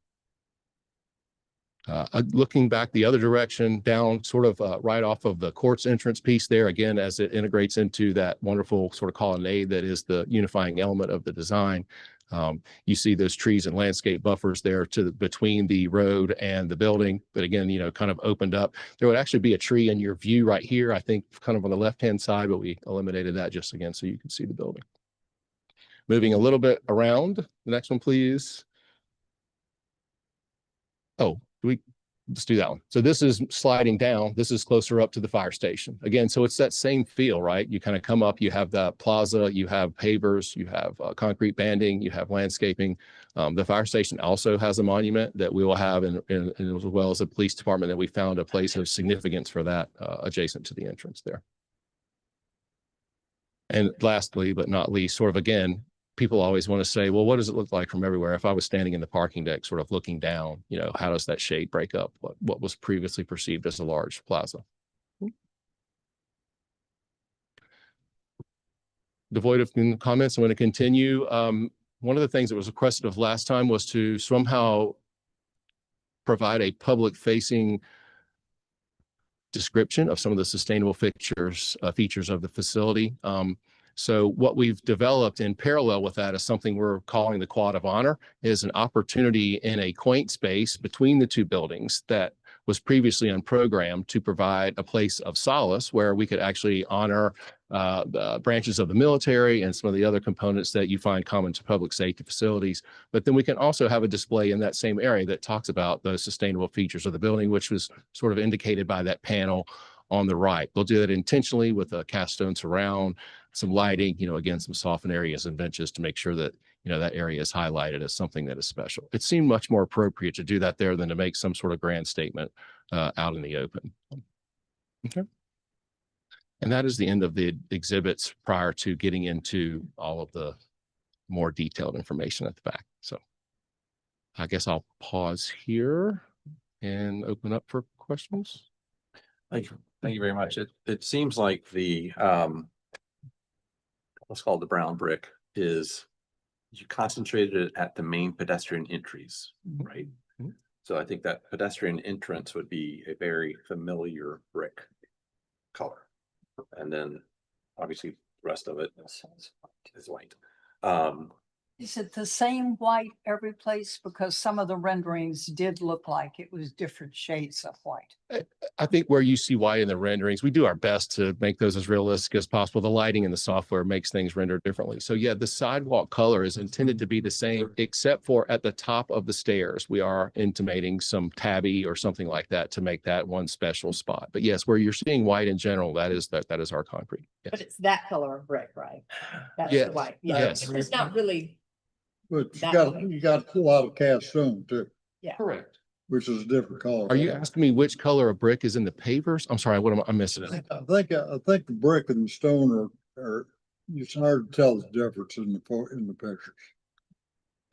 Looking back the other direction down sort of right off of the court's entrance piece there, again, as it integrates into that wonderful sort of colonnade that is the unifying element of the design. You see those trees and landscape buffers there between the road and the building, but again, kind of opened up. There would actually be a tree in your view right here, I think kind of on the left-hand side, but we eliminated that just again so you can see the building. Moving a little bit around, the next one, please. Oh, let's do that one. So this is sliding down. This is closer up to the fire station. Again, so it's that same feel, right? You kind of come up, you have the plaza, you have pavers, you have concrete banding, you have landscaping. The fire station also has a monument that we will have, and as well as a police department that we found a place of significance for that adjacent to the entrance there. And lastly, but not least, sort of again, people always want to say, well, what does it look like from everywhere? If I was standing in the parking deck, sort of looking down, how does that shade break up what was previously perceived as a large plaza? Devoid of comments, I'm going to continue. One of the things that was requested of last time was to somehow provide a public-facing description of some of the sustainable features of the facility. So what we've developed in parallel with that is something we're calling the Quad of Honor, is an opportunity in a quaint space between the two buildings that was previously unprogrammed to provide a place of solace where we could actually honor the branches of the military and some of the other components that you find common to public safety facilities. But then we can also have a display in that same area that talks about those sustainable features of the building, which was sort of indicated by that panel on the right. We'll do that intentionally with a cast stone surround, some lighting, again, some softened areas and benches to make sure that, that area is highlighted as something that is special. It seemed much more appropriate to do that there than to make some sort of grand statement out in the open. Okay. And that is the end of the exhibits prior to getting into all of the more detailed information at the back. So I guess I'll pause here and open up for questions. Thank you very much. It seems like the let's call it the brown brick is you concentrated it at the main pedestrian entries, right? So I think that pedestrian entrance would be a very familiar brick color. And then obviously the rest of it is white. Is it the same white every place? Because some of the renderings did look like it was different shades of white. I think where you see white in the renderings, we do our best to make those as realistic as possible. The lighting in the software makes things render differently. So yeah, the sidewalk color is intended to be the same, except for at the top of the stairs, we are intimating some tabby or something like that to make that one special spot. But yes, where you're seeing white in general, that is our concrete. Yes. But it's that color of brick, right? That's Yes, the white. Yeah, yes. it's not really, But you That got, one. you got a lot of cast stone too, Correct. which is a different color. Are you asking me which color of brick is in the pavers? I'm sorry, what am I missing? I think the brick and the stone are, it's hard to tell the difference in the pictures.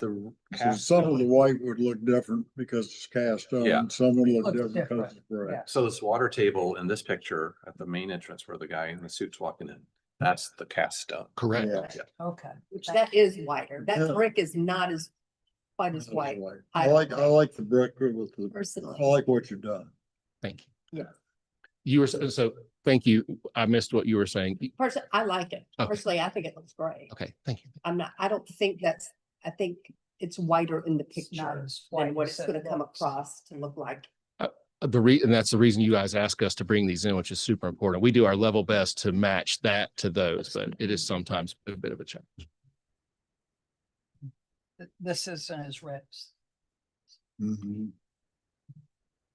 The So some of the white would look different because it's cast stone. Yeah. and Some would look Looks different because different, it's brick. yeah. So this water table in this picture at the main entrance where the guy in the suit's walking in, that's the cast stone. Correct. Yeah. Okay. which that is whiter. That Yeah. brick is not as quite as white I like the brick with the, I personally. like what you've done. Thank you. Yeah. You were, so thank you. I missed what you were saying. Personally, I like it. Okay. Personally, I think it looks great. Okay, thank you. I don't think I think it's whiter in the Not picture as white than what as it's gonna it come looks. across to look like. And that's the reason you guys ask us to bring these in, which is super important. We do our level best to match that to those, but it is sometimes a bit of a challenge. This isn't as red. Mhm.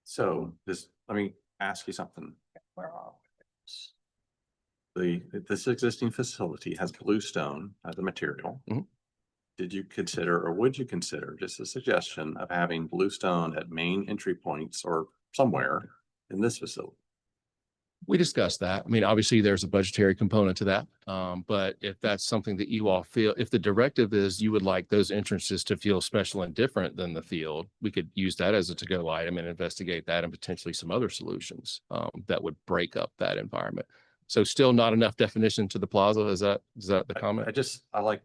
So let me ask you something. Where are we? This existing facility has bluestone as a material. Mhm. Did you consider, or would you consider, just a suggestion of having bluestone at main entry points or somewhere in this facility? We discussed that. I mean, obviously, there's a budgetary component to that. But if that's something that you all feel, if the directive is you would like those entrances to feel special and different than the field, we could use that as a to-go item and investigate that and potentially some other solutions that would break up that environment. So still not enough definition to the plaza. Is that the comment? I like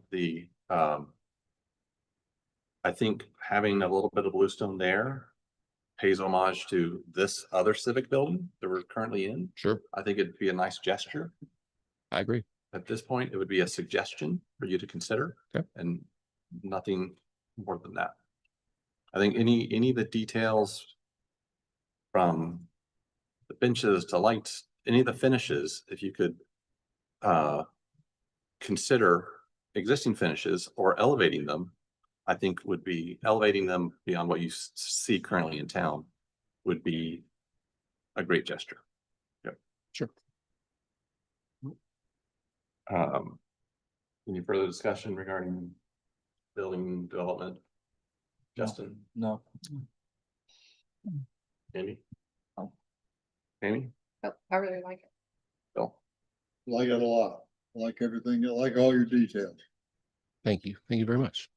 I think having a little bit of bluestone there pays homage to this other civic building that we're currently in. Sure, I think it'd be a nice gesture. I agree. At this point, it would be a suggestion for you to consider. Okay. And nothing more than that. I think any of the details from the benches to lights, any of the finishes, if you could consider existing finishes or elevating them, I think would be elevating them beyond what you see currently in town would be a great gesture. Yep. Sure. Any further discussion regarding building development? Justin? No. Amy? Amy? Oh, I really like it. Bill? Like it a lot. Like everything, like all your details. Thank you. Thank you very much.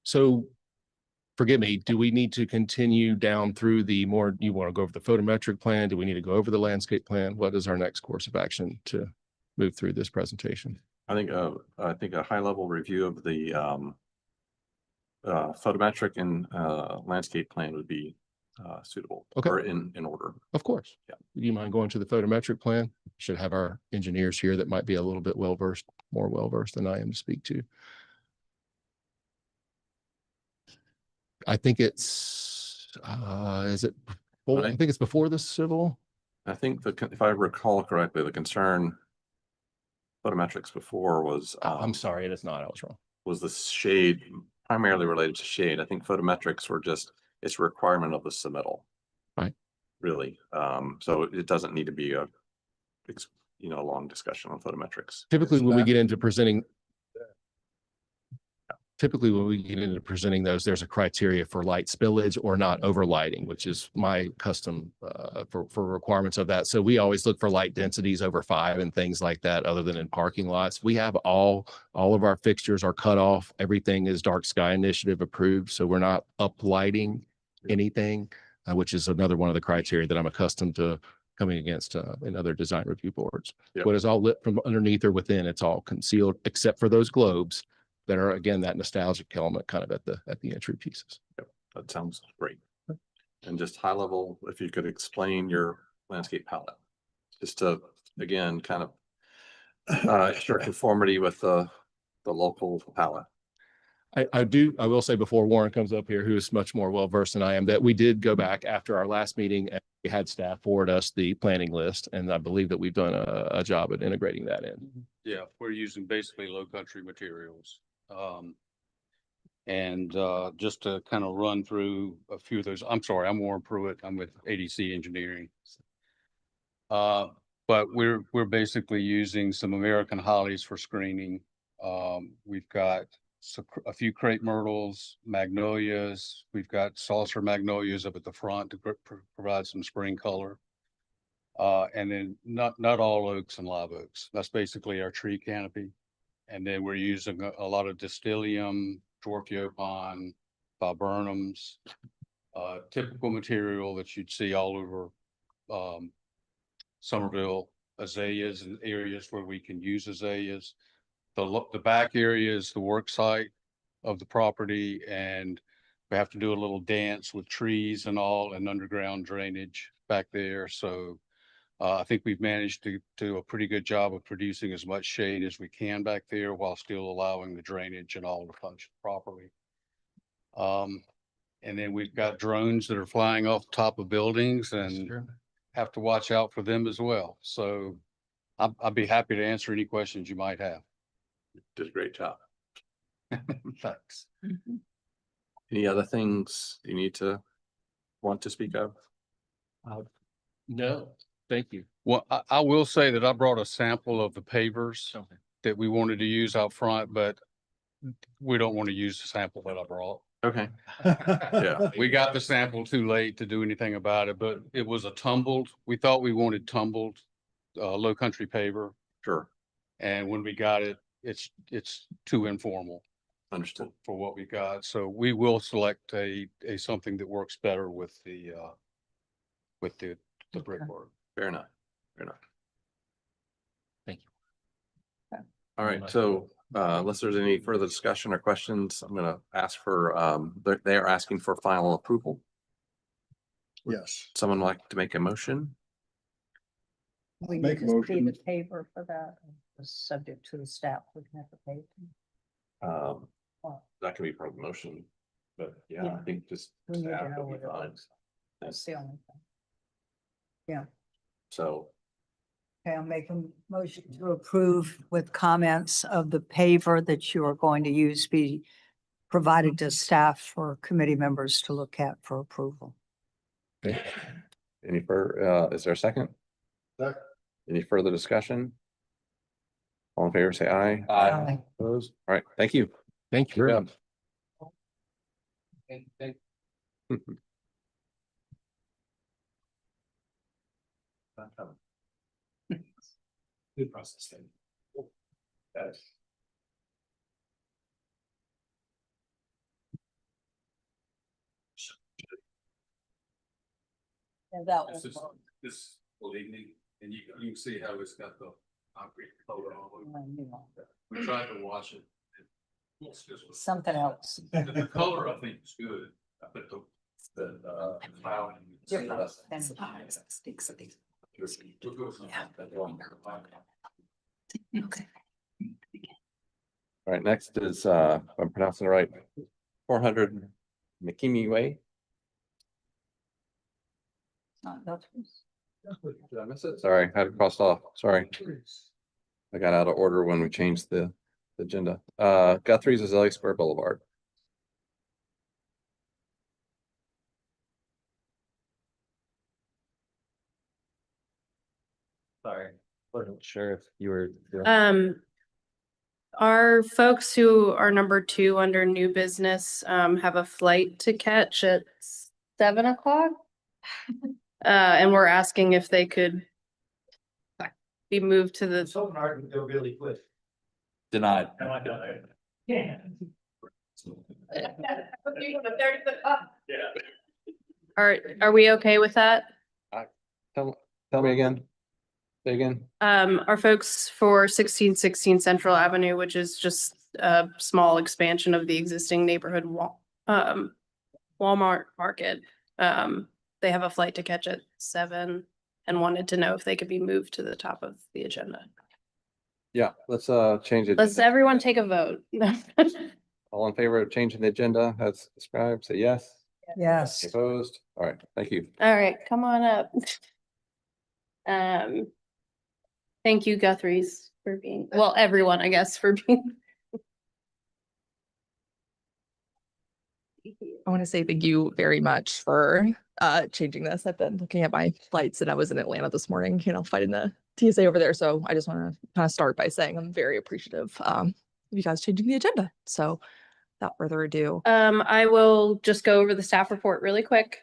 So forgive me, do we need to continue down through you want to go over the photometric plan? Do we need to go over the landscape plan? What is our next course of action to move through this presentation? I think a high level review of the photometric and landscape plan would be suitable. Okay. Or in order. Of course. Yeah. Do you mind going to the photometric plan? Should have our engineers here that might be a little bit more well-versed than I am to speak to. I think it's, I think it's before the civil. I think if I recall correctly, the concern photometrics before was I'm sorry, it is not. I was wrong. was the shade, primarily related to shade. I think photometrics were just, it's a requirement of the submittal. Right. Really. So it doesn't need to be a long discussion on photometrics. Typically, when we get into presenting those, there's a criteria for light spillage or not overlighting, which is my custom for requirements of that. So we always look for light densities over 5 and things like that, other than in parking lots. We have all of our fixtures are cut off. Everything is dark sky initiative approved. So we're not uplighting anything, which is another one of the criteria that I'm accustomed to coming against in other design review boards. Yep. What is all lit from underneath or within, it's all concealed except for those globes. that are, again, that nostalgic element kind of at the entry pieces. That sounds great. And just high level, if you could explain your landscape palette, just to, again, kind of ensure conformity with the local palette. I will say before Warren comes up here, who is much more well-versed than I am, that we did go back after our last meeting and we had staff forward us the planning list. And I believe that we've done a job at integrating that in. Yeah, we're using basically low country materials. Just to kind of run through a few of those, I'm sorry, I'm Warren Pruitt. I'm with ADC Engineering. But we're basically using some American hollies for screening. We've got a few crepe myrtles, magnolias. We've got saucer magnolias up at the front to provide some spring color. And then not all oaks and live oaks. That's basically our tree canopy. And then we're using a lot of Distillium, dwarf yaupon, viburnums, typical material that you'd see all over Somerville, azaleas and areas where we can use azaleas. The back area is the work site of the property, and we have to do a little dance with trees and all and underground drainage back there. So I think we've managed to do a pretty good job of producing as much shade as we can back there while still allowing the drainage and all to function properly. And then we've got drones that are flying off the top of buildings and have to watch out for them as well. So I'd be happy to answer any questions you might have. Did a great job. Thanks. Any other things you want to speak of? No, thank you. Well, I will say that I brought a sample of the pavers that we wanted to use out front, but we don't want to use the sample that I brought. Okay. Yeah. We got the sample too late to do anything about it, but it was we thought we wanted tumbled, low country paver. Sure. And when we got it, it's too informal. Understood. For what we got. So we will select a something that works better with the brickwork. Fair enough. Fair enough. Thank you. All right. So unless there's any further discussion or questions, I'm going to ask for, they are asking for final approval. Yes. Someone like to make a motion? We Make need a to see motion. the paper for that, subject to the staff looking at the paper. That can be part of the motion, but yeah, Yeah. I think just We need to staff know would be what it fine. looks like. That's the only thing. So Okay, I'll make a motion to approve with comments of the paver that you are going to use be provided to staff for committee members to look at for approval. any further, is there a second? Second. Any further discussion? All in favor, say aye. Aye. Opposed? All right, thank you. Thank you. Yeah. Good process thing. That's. And that This is one. this evening, and you can see how it's got the concrete color all over. We tried to wash it. It's just Something else. the color, I think, is good. I put the cloud. Different. Okay. All right, next is, if I'm pronouncing it right, 400 McKinney Way. Did I miss it? Sorry, I had it crossed off. Sorry. I got out of order when we changed the agenda. Guthrie's Azalea Square Boulevard. Sorry, wasn't sure if you were. Our folks who are number 2 under new business, have a flight to catch at 7 o'clock. And we're asking if they could be moved to the, So hard to go really quick. Denied. Yeah. are we okay with that? Tell me again. Say again. Our folks for 1616 Central Avenue, which is just a small expansion of the existing neighborhood Walmart market. They have a flight to catch at 7 and wanted to know if they could be moved to the top of the agenda. Yeah, let's change it. Let's everyone take a vote. All in favor of changing the agenda as described, say yes. Yes. Opposed? All right, thank you. All right, come on up. Thank you, Guthrie's, for being, well, everyone, I guess, for being. I want to say thank you very much for changing this. I've been looking at my flights and I was in Atlanta this morning, fighting the TSA over there. So I just want to kind of start by saying I'm very appreciative of you guys changing the agenda. So without further ado. I will just go over the staff report really quick.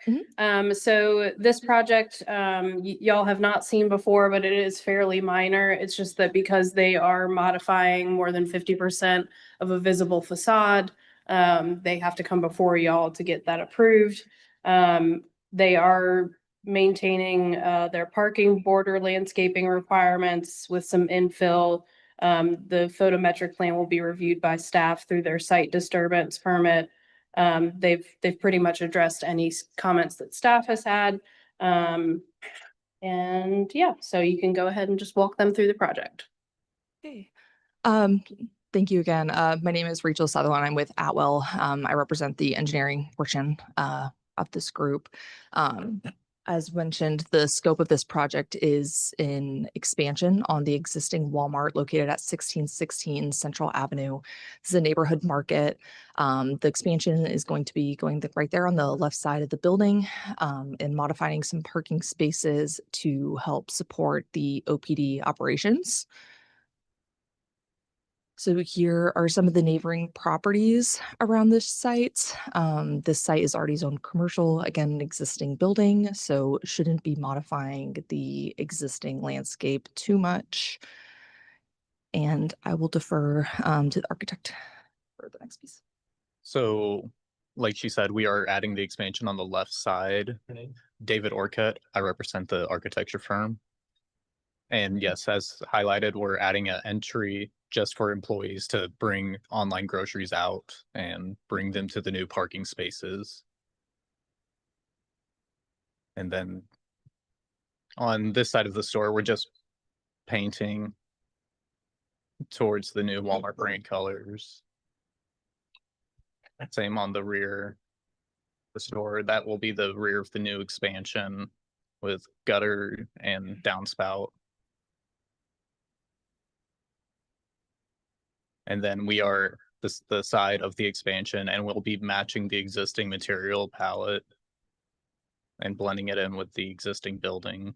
So this project, y'all have not seen before, but it is fairly minor. It's just that because they are modifying more than 50% of a visible facade, they have to come before y'all to get that approved. They are maintaining their parking border landscaping requirements with some infill. The photometric plan will be reviewed by staff through their site disturbance permit. They've pretty much addressed any comments that staff has had. And yeah, so you can go ahead and just walk them through the project. Okay. Thank you again. My name is Rachel Sutherland. I'm with Atwell. I represent the engineering portion of this group. As mentioned, the scope of this project is in expansion on the existing Walmart located at 1616 Central Avenue. This is a neighborhood market. The expansion is going to be going right there on the left side of the building and modifying some parking spaces to help support the OPD operations. So here are some of the neighboring properties around this site. This site is already zoned commercial, again, an existing building, so shouldn't be modifying the existing landscape too much. And I will defer to the architect for the next piece. So, like she said, we are adding the expansion on the left side. David Orcutt, I represent the architecture firm. And yes, as highlighted, we're adding an entry just for employees to bring online groceries out and bring them to the new parking spaces. And then on this side of the store, we're just painting towards the new Walmart brand colors. Same on the rear of the store. That will be the rear of the new expansion with gutter and downspout. And then we are the side of the expansion, and we'll be matching the existing material palette and blending it in with the existing building.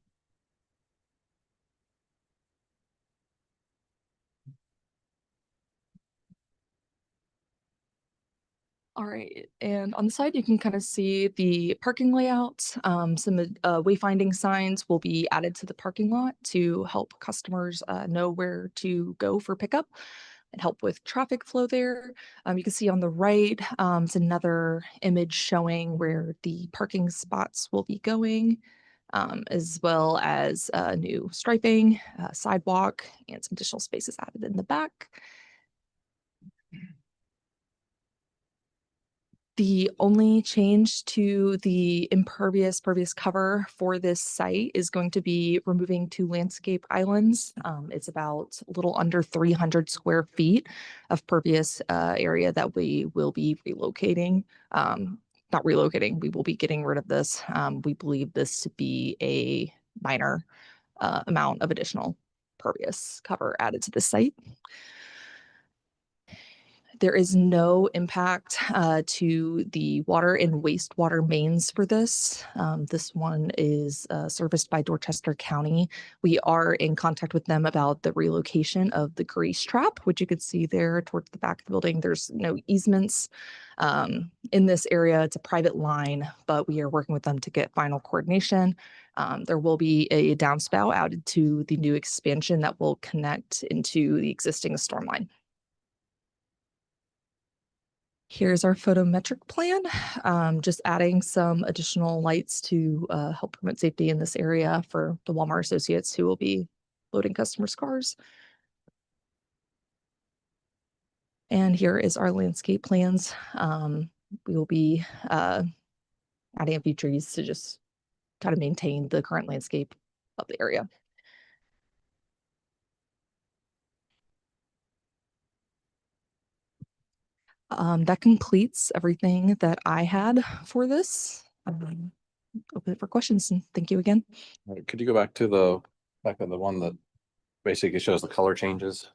All right, and on the side, you can kind of see the parking layouts. Some wayfinding signs will be added to the parking lot to help customers know where to go for pickup and help with traffic flow there. You can see on the right, it's another image showing where the parking spots will be going, as well as new striping, sidewalk, and some additional spaces added in the back. The only change to the impervious cover for this site is going to be removing 2 landscape islands. It's about a little under 300 square feet of pervious area that we will be relocating. Not relocating, we will be getting rid of this. We believe this to be a minor amount of additional pervious cover added to the site. There is no impact to the water and wastewater mains for this. This one is serviced by Dorchester County. We are in contact with them about the relocation of the grease trap, which you could see there towards the back of the building. There's no easements in this area. It's a private line, but we are working with them to get final coordination. There will be a downspout added to the new expansion that will connect into the existing storm line. Here's our photometric plan, just adding some additional lights to help promote safety in this area for the Walmart associates who will be loading customers' cars. And here is our landscape plans. We will be adding a few trees to just kind of maintain the current landscape of the area. That completes everything that I had for this. Open it for questions and thank you again. Could you go back to the one that basically shows the color changes?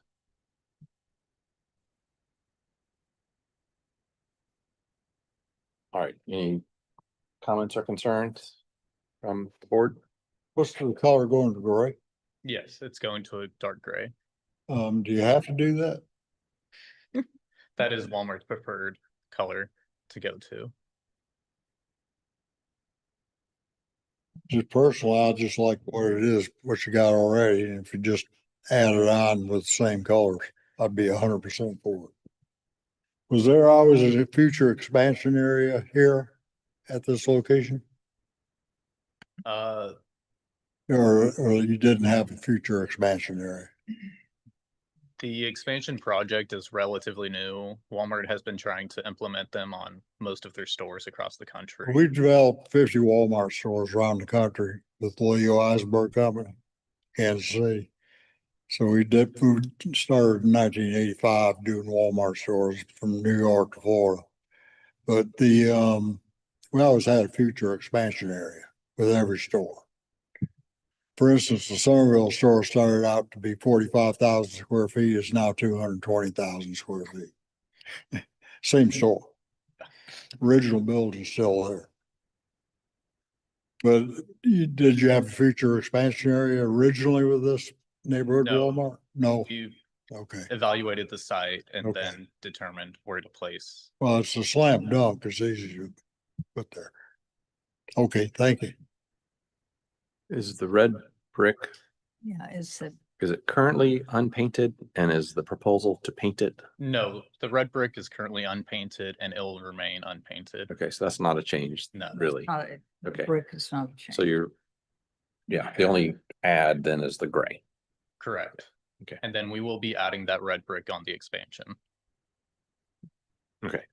All right, any comments or concerns from the board? What's the color going to gray? Yes, it's going to a dark gray. Do you have to do that? That is Walmart's preferred color to go to. Just personally, I just like what it is, what you got already, and if you just add it on with the same colors, I'd be 100% for it. Was there always a future expansion area here at this location? Or you didn't have a future expansion area? The expansion project is relatively new. Walmart has been trying to implement them on most of their stores across the country. We developed 50 Walmart stores around the country with Leo Eisberg Company, Kansas City. So we started in 1985 doing Walmart stores from New York to Florida. But we always had a future expansion area with every store. For instance, the Somerville store started out to be 45,000 square feet. It's now 220,000 square feet. Same store. Original building's still there. But did you have a future expansion area originally with this neighborhood No. Walmart? No. You Okay. evaluated the site and Okay. then determined where to place. Well, it's a slam dunk. It's easy to put there. Okay, thank you. Is the red brick, Yeah, is it currently unpainted, and is the proposal to paint it? No, the red brick is currently unpainted and it will remain unpainted. Okay, so that's not a change, No. really. Okay. Brick is not a change. So the only add then is the gray. Correct. Okay. And then we will be adding that red brick on the expansion. Okay.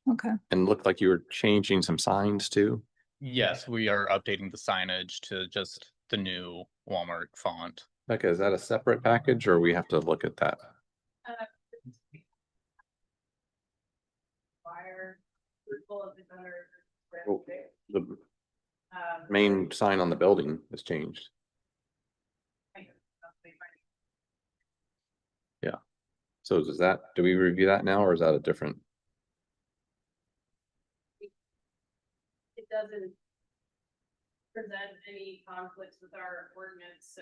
Okay. And looked like you were changing some signs too? Yes, we are updating the signage to just the new Walmart font. Okay, is that a separate package or we have to look at that? Well, the main sign on the building has changed. Yeah. So do we review that now or is that a different? It doesn't present any conflicts with our ordinance, so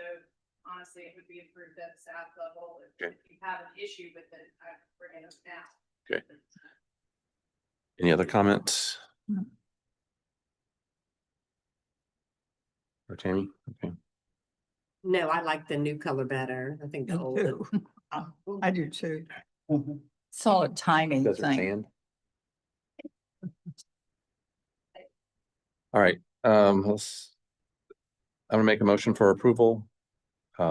honestly, it would be approved at staff level. If you have an issue with it, I bring it up now. Okay. Any other comments? No. Or Tammy? Okay. No, I like the new color better. I think the Me old. too. I do too. Saw a tiny Desert thing. sand. All right, I'm gonna make a motion for approval. I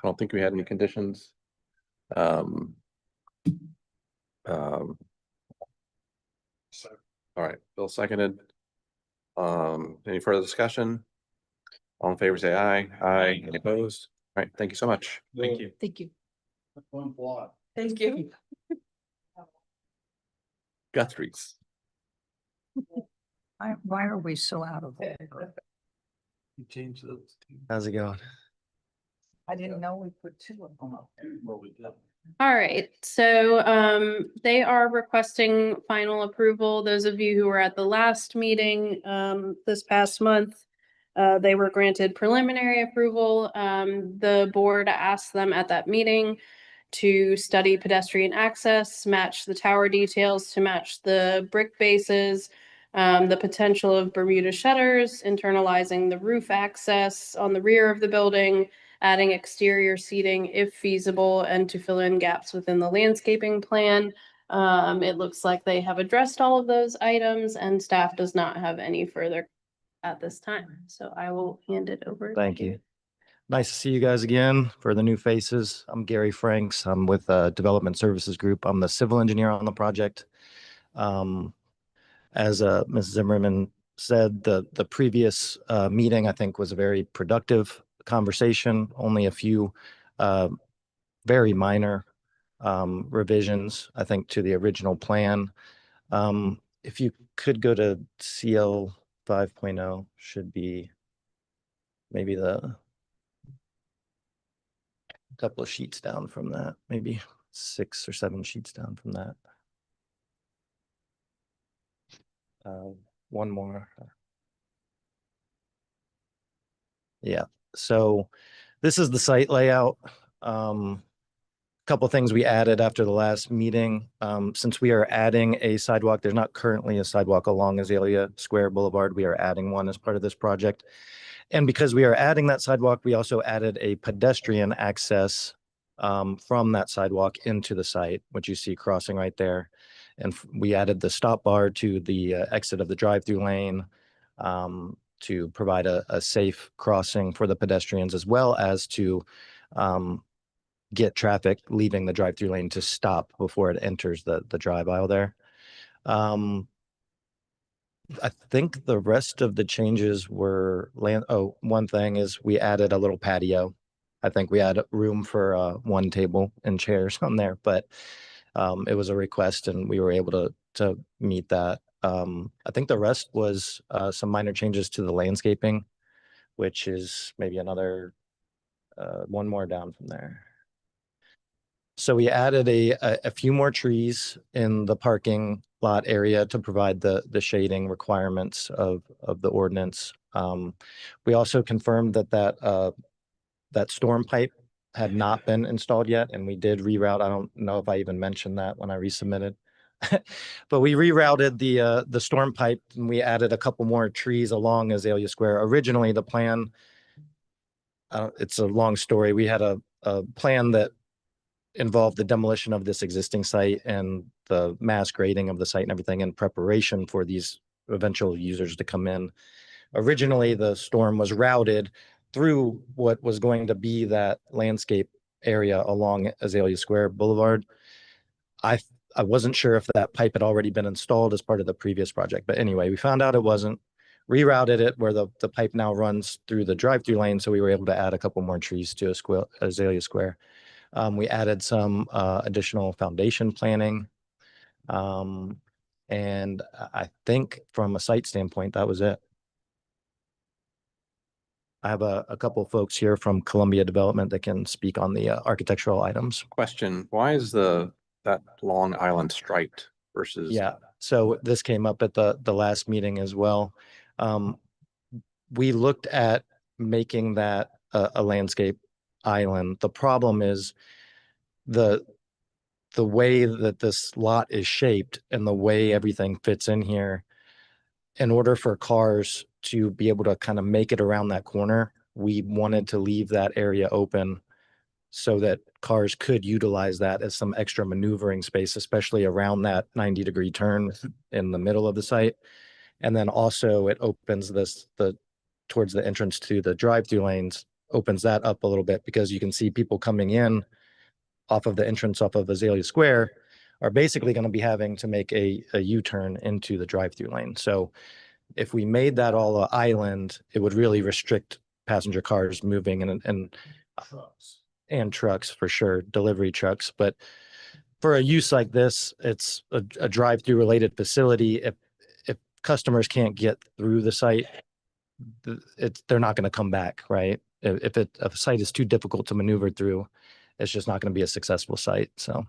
don't think we had any conditions. All right, Bill seconded. Any further discussion? All in favor, say aye. Aye. Any opposed? All right, thank you so much. Thank you. Thank you. One plot. Thank you. Guthrie's. Why are we so out of order? You change those. How's it going? I didn't know we put two of them up there. Well, we did. All right, so they are requesting final approval. Those of you who were at the last meeting this past month, they were granted preliminary approval. The board asked them at that meeting to study pedestrian access, match the tower details to match the brick bases, the potential of Bermuda shutters, internalizing the roof access on the rear of the building, adding exterior seating if feasible, and to fill in gaps within the landscaping plan. It looks like they have addressed all of those items and staff does not have any further at this time. So I will hand it over. Thank you. Nice to see you guys again. For the new faces, I'm Gary Franks. I'm with Development Services Group. I'm the civil engineer on the project. As Ms. Zimmerman said, the previous meeting, I think, was a very productive conversation. Only a few very minor revisions, I think, to the original plan. If you could go to CL 5.0, should be maybe the couple of sheets down from that, maybe 6 or 7 sheets down from that. One more. Yeah, so this is the site layout. Couple things we added after the last meeting. Since we are adding a sidewalk, there's not currently a sidewalk along Azalea Square Boulevard. We are adding one as part of this project. And because we are adding that sidewalk, we also added a pedestrian access from that sidewalk into the site, which you see crossing right there. And we added the stop bar to the exit of the drive-through lane to provide a safe crossing for the pedestrians, as well as to get traffic leaving the drive-through lane to stop before it enters the drive aisle there. I think the rest of the changes were one thing is we added a little patio. I think we had room for one table and chairs on there, but it was a request and we were able to meet that. I think the rest was some minor changes to the landscaping, which is maybe another one more down from there. So we added a few more trees in the parking lot area to provide the shading requirements of the ordinance. We also confirmed that storm pipe had not been installed yet, and we did reroute. I don't know if I even mentioned that when I resubmitted, but we rerouted the storm pipe and we added a couple more trees along Azalea Square. Originally, the plan, it's a long story. We had a plan that involved the demolition of this existing site and the mass grading of the site and everything in preparation for these eventual users to come in. Originally, the storm was routed through what was going to be that landscape area along Azalea Square Boulevard. I wasn't sure if that pipe had already been installed as part of the previous project, but anyway, we found out it wasn't. Rerouted it where the pipe now runs through the drive-through lane, so we were able to add a couple more trees to Azalea Square. We added some additional foundation planning. And I think from a site standpoint, that was it. I have a couple of folks here from Columbia Development that can speak on the architectural items. Question, why is that long island striped versus? Yeah, so this came up at the last meeting as well. We looked at making that a landscape island. The problem is the way that this lot is shaped and the way everything fits in here. In order for cars to be able to kind of make it around that corner, we wanted to leave that area open so that cars could utilize that as some extra maneuvering space, especially around that 90-degree turn in the middle of the site. And then also it opens towards the entrance to the drive-through lanes, opens that up a little bit because you can see people coming in off of the entrance off of Azalea Square are basically going to be having to make a U-turn into the drive-through lane. So if we made that all an island, it would really restrict passenger cars moving and trucks for sure, delivery trucks. But for a use like this, it's a drive-through related facility. If customers can't get through the site, they're not going to come back, right? If a site is too difficult to maneuver through, it's just not going to be a successful site. So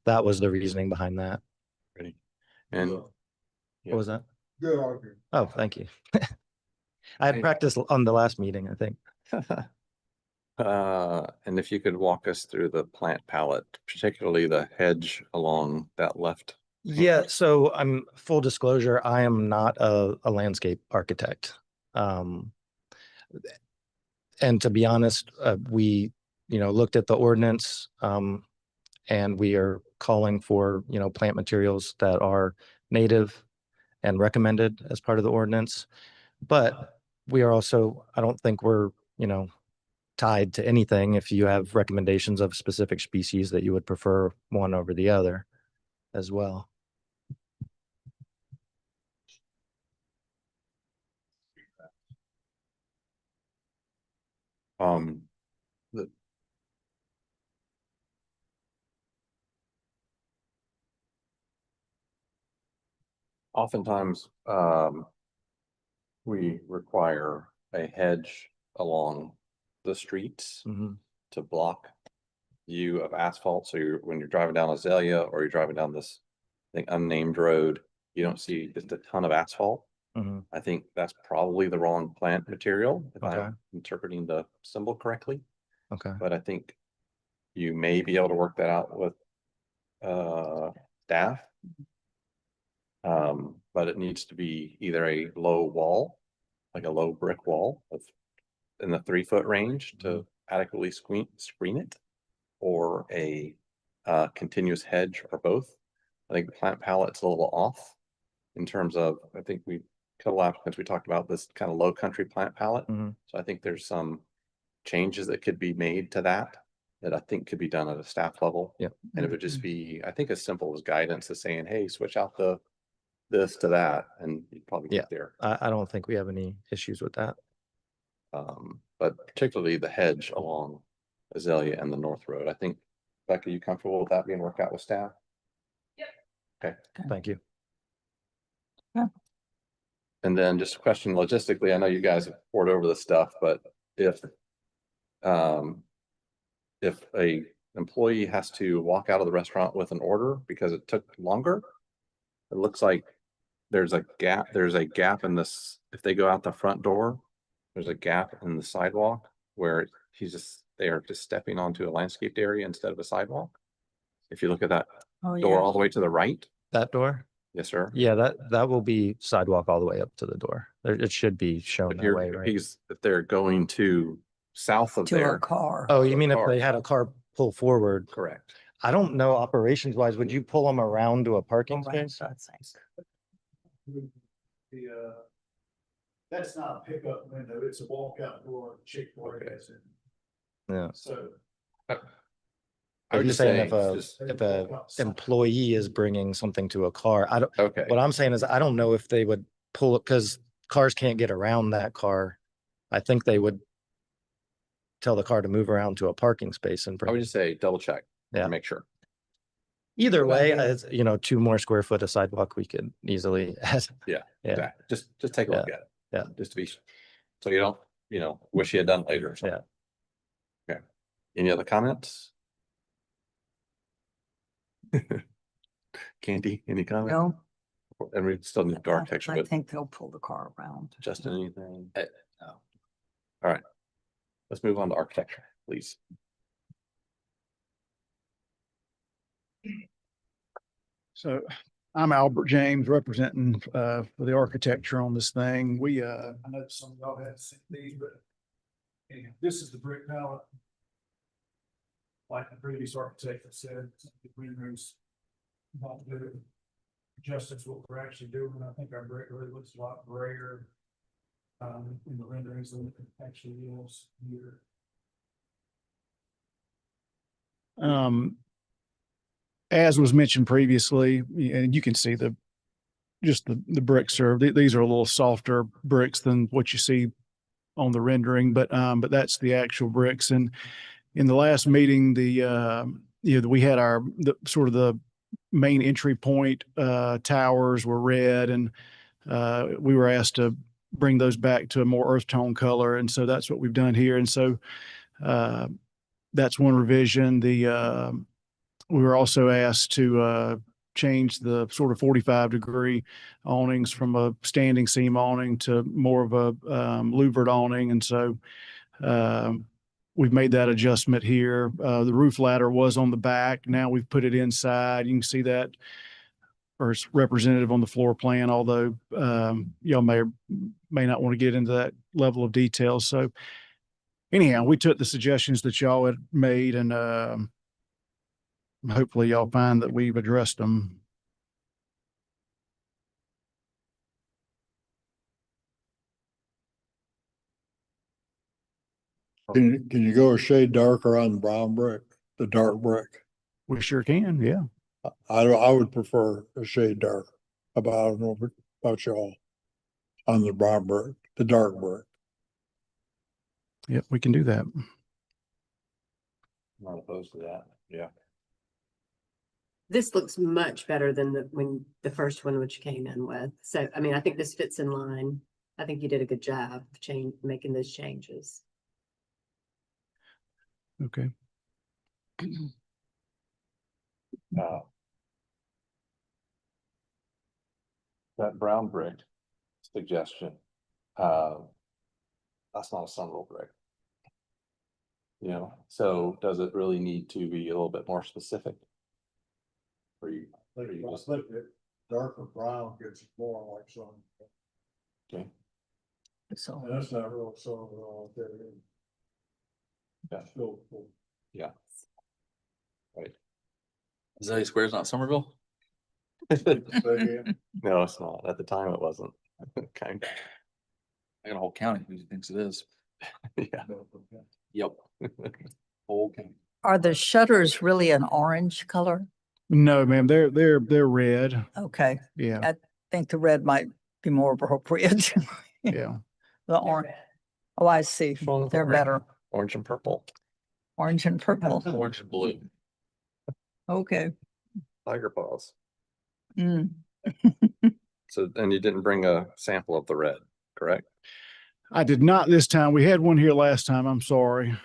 that was the reasoning behind that. Ready. And what was that? Good argument. Oh, thank you. I had practiced on the last meeting, I think. And if you could walk us through the plant palette, particularly the hedge along that left. Yeah, so I'm full disclosure, I am not a landscape architect. And to be honest, we looked at the ordinance and we are calling for plant materials that are native and recommended as part of the ordinance. But we are also, I don't think we're tied to anything if you have recommendations of specific species that you would prefer one over the other as well. The oftentimes, we require a hedge along the streets to block view of asphalt. So when you're driving down Azalea or you're driving down this, I think, unnamed road, you don't see just a ton of asphalt. I think that's probably the wrong plant material, if I'm interpreting the symbol correctly. Okay. But I think you may be able to work that out with staff. But it needs to be either a low wall, like a low brick wall of in the 3-foot range to adequately screen it, or a continuous hedge, or both. I think the plant palette's a little off in terms of, I think we couple applicants, we talked about this kind of low country plant palette. So I think there's some changes that could be made to that I think could be done at a staff level. Yep. And it would just be, I think, as simple as guidance as saying, hey, switch out this to that, and you'd probably get there. I don't think we have any issues with that. But particularly the hedge along Azalea and the North Road. I think, Becca, you comfortable with that being worked out with staff? Yep. Okay. Thank you. And then just a question logistically, I know you guys have poured over this stuff, but if a employee has to walk out of the restaurant with an order because it took longer, it looks like there's a gap in this. If they go out the front door, there's a gap in the sidewalk where they are just stepping onto a landscaped area instead of a sidewalk. If you look at that door all the way to the right. That door? Yes, sir. Yeah, that will be sidewalk all the way up to the door. It should be shown But that here, way, right? if they're going to south of To there. a car. Oh, you mean if car. they had a car pull forward? Correct. I don't know operations wise, would you pull them around to a parking Around, space? I think. That's not a pickup window, it's a walkout door, Chick-fil-A has it. Yeah. So. Are you saying just- if a employee is bringing something to a car, I don't, Okay. what I'm saying is I don't know if they would pull it because cars can't get around that car. I think they would tell the car to move around to a parking space and I bring would it. just say double check. Yeah. Make sure. Either way, it's, 2 more square foot of sidewalk we could easily add. Yeah. Yeah. Exactly. Just take a look at it. Yeah. Just to be, so you don't, wish you had done it later or something. Okay. Any other comments? Candy, any comments? No, And we still need the architecture, I but think they'll pull the car around. Justin, anything? No. All right. Let's move on to architecture, please. So I'm Albert James representing for the architecture on this thing. I know some of y'all haven't seen these, but anyhow, this is the brick palette. Like the previous architect had said, the green room's not good justice what we're actually doing. I think our brick really looks a lot grayer in the renderings than it actually is here. As was mentioned previously, and you can see the bricks these are a little softer bricks than what you see on the rendering, but that's the actual bricks. And in the last meeting, we had the main entry point towers were red, and we were asked to bring those back to a more earth tone color, and so that's what we've done here. And so that's one revision. We were also asked to change the sort of 45-degree awnings from a standing seam awning to more of a louvered awning. And so we've made that adjustment here. The roof ladder was on the back. Now we've put it inside. You can see that, or it's representative on the floor plan, although y'all may or may not want to get into that level of detail. So anyhow, we took the suggestions that y'all had made, and hopefully y'all find that we've addressed them. Can you go a shade darker on the brown brick, the dark brick? We sure can, yeah. I would prefer a shade darker, about, I don't know about y'all. On the brown brick, the dark brick. Yep, we can do that. Not opposed to that, yeah. This looks much better than the first one which you came in with. So, I mean, I think this fits in line. I think you did a good job of making those changes. Okay. Uh, That brown brick suggestion, that's not a sunroll brick. You know, so does it really need to be a little bit more specific? For you? Darker brown gets more like sun. Okay. So That's not real sun at all. Yeah. Still cool. Yeah. Right. Zay Square's not Somerville? No, it's not. At the time, it wasn't. Kind of. I got a whole county who thinks it is. Yeah. Yep. Whole county. are the shutters really an orange color? No, ma'am, they're red. Okay, Yeah, I think the red might be more appropriate. yeah. The orange. Oh, I see. They're better. Orange and purple. Orange and purple. Orange and blue. Okay. Tiger paws. Mm. So, and you didn't bring a sample of the red, correct? I did not this time. We had one here last time. I'm sorry.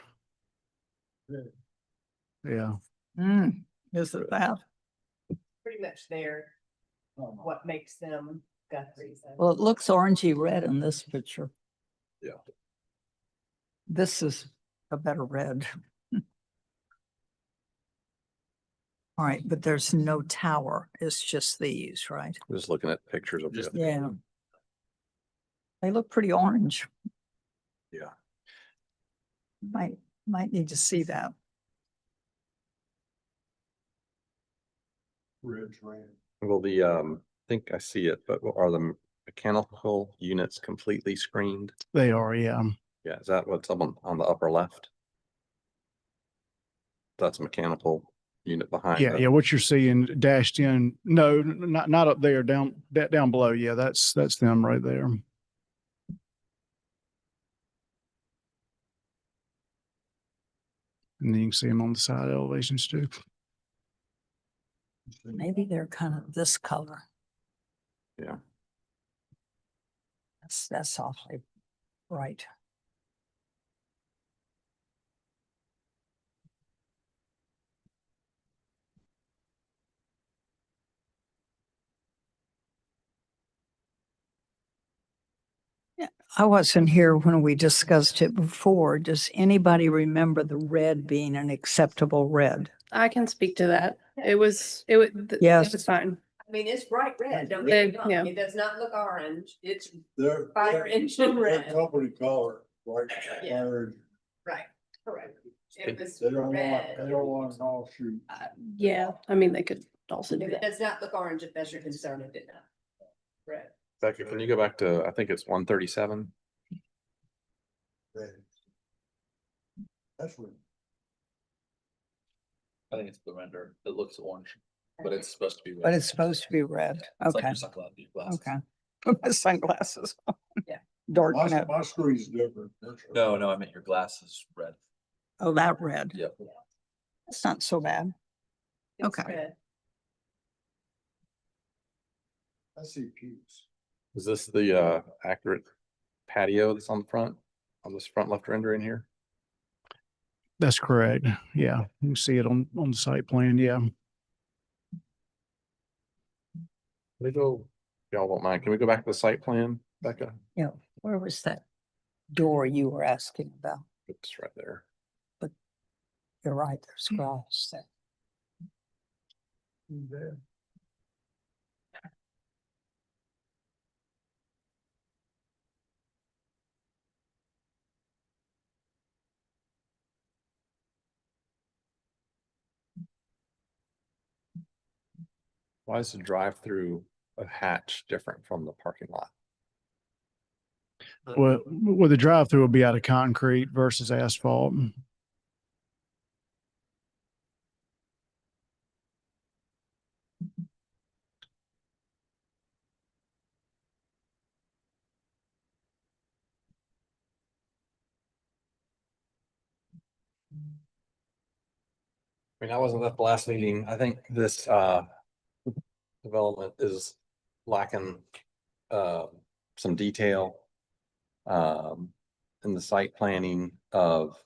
Yeah. Mm. Is it that? Pretty much there, what makes them Guthrie's. Well, it looks orangey red in this picture. Yeah. This is a better red. All right, but there's no tower. It's just these, right? I'm just looking at pictures of Just- the Yeah. They look pretty orange. yeah. Might need to see that. Ridge ran. Well, I think I see it, but are the mechanical units completely screened? They are, yeah. Yeah, is that what's up on the upper left? That's a mechanical unit behind. Yeah, yeah. What you're seeing dashed in, no, not up there, down below. Yeah, that's them right there. And then you can see them on the side elevations too. Maybe they're kind of this color. Yeah. That's awfully bright. Yeah, I wasn't here when we discussed it before. Does anybody remember the red being an acceptable red? I can speak to that. It was, it Yes. was fine. I mean, it's bright red, don't get me wrong. Yeah. It does not look orange. It's They're fire engine their red. company color, right? Yeah. Fire- Right, correct. It was They don't want, red. they don't want an offshoot. Yeah, I mean, they could also do It that. does not look orange if that's your concern. It did not. Red. Becca, can you go back to, I think it's 137? Red. That's what. I think it's the render. It looks orange, but it's supposed to be red. But it's supposed to be red. It's like Okay, your sunglasses. okay. Put my sunglasses on. Yeah. Darken My, it. my screen's different. No, I meant your glasses red. Oh, that red. Yep. That's not so bad. It's Okay. red. I see pews. Is this the accurate patio that's on the front, on this front left rendering here? That's correct. Yeah, you can see it on the site plan. Yeah. Can we go, y'all don't mind, can we go back to the site plan, Becca? Yeah, where was that door you were asking about? It's right there. You're right, there's grass there. There. Why is the drive-through a hatch different from the parking lot? Well, the drive-through will be out of concrete versus asphalt. I mean, I wasn't at the last meeting. I think this development is lacking some detail in the site planning of,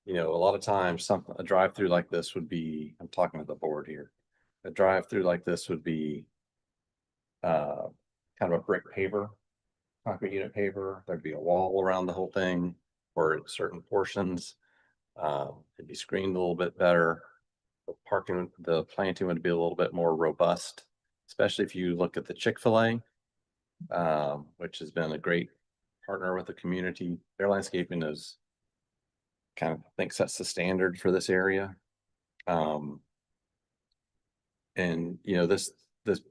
you know, a lot of times a drive-through like this would be, I'm talking to the board here. A drive-through like this would be kind of a brick paver, concrete unit paver. There'd be a wall around the whole thing or certain portions. It'd be screened a little bit better. The planting would be a little bit more robust, especially if you look at the Chick-fil-A, which has been a great partner with the community. Their landscaping is kind of thinks that's the standard for this area. And you know, this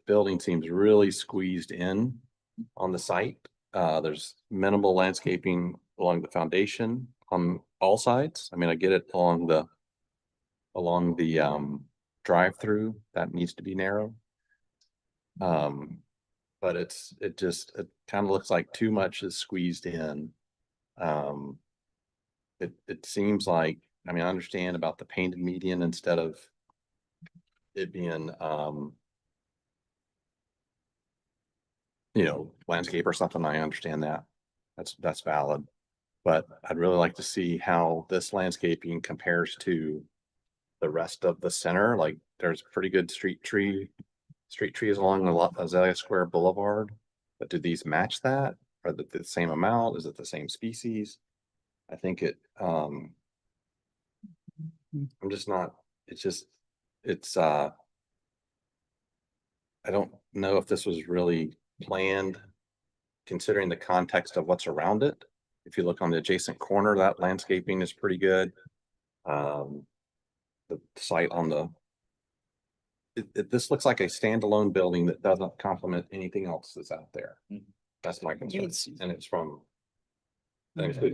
building seems really squeezed in on the site. There's minimal landscaping along the foundation on all sides. I mean, I get it along the drive-through that needs to be narrow. But it kind of looks like too much is squeezed in. It seems like, I mean, I understand about the painted median instead of it being you know, landscape or something. I understand that. That's valid. But I'd really like to see how this landscaping compares to the rest of the center. Like there's pretty good street trees along the Azalea Square Boulevard. But do these match that? Are they the same amount? Is it the same species? I think I'm just not, I don't know if this was really planned considering the context of what's around it. If you look on the adjacent corner, that landscaping is pretty good. The site on this looks like a standalone building that doesn't complement anything else that's out there. That's my concern. And it's from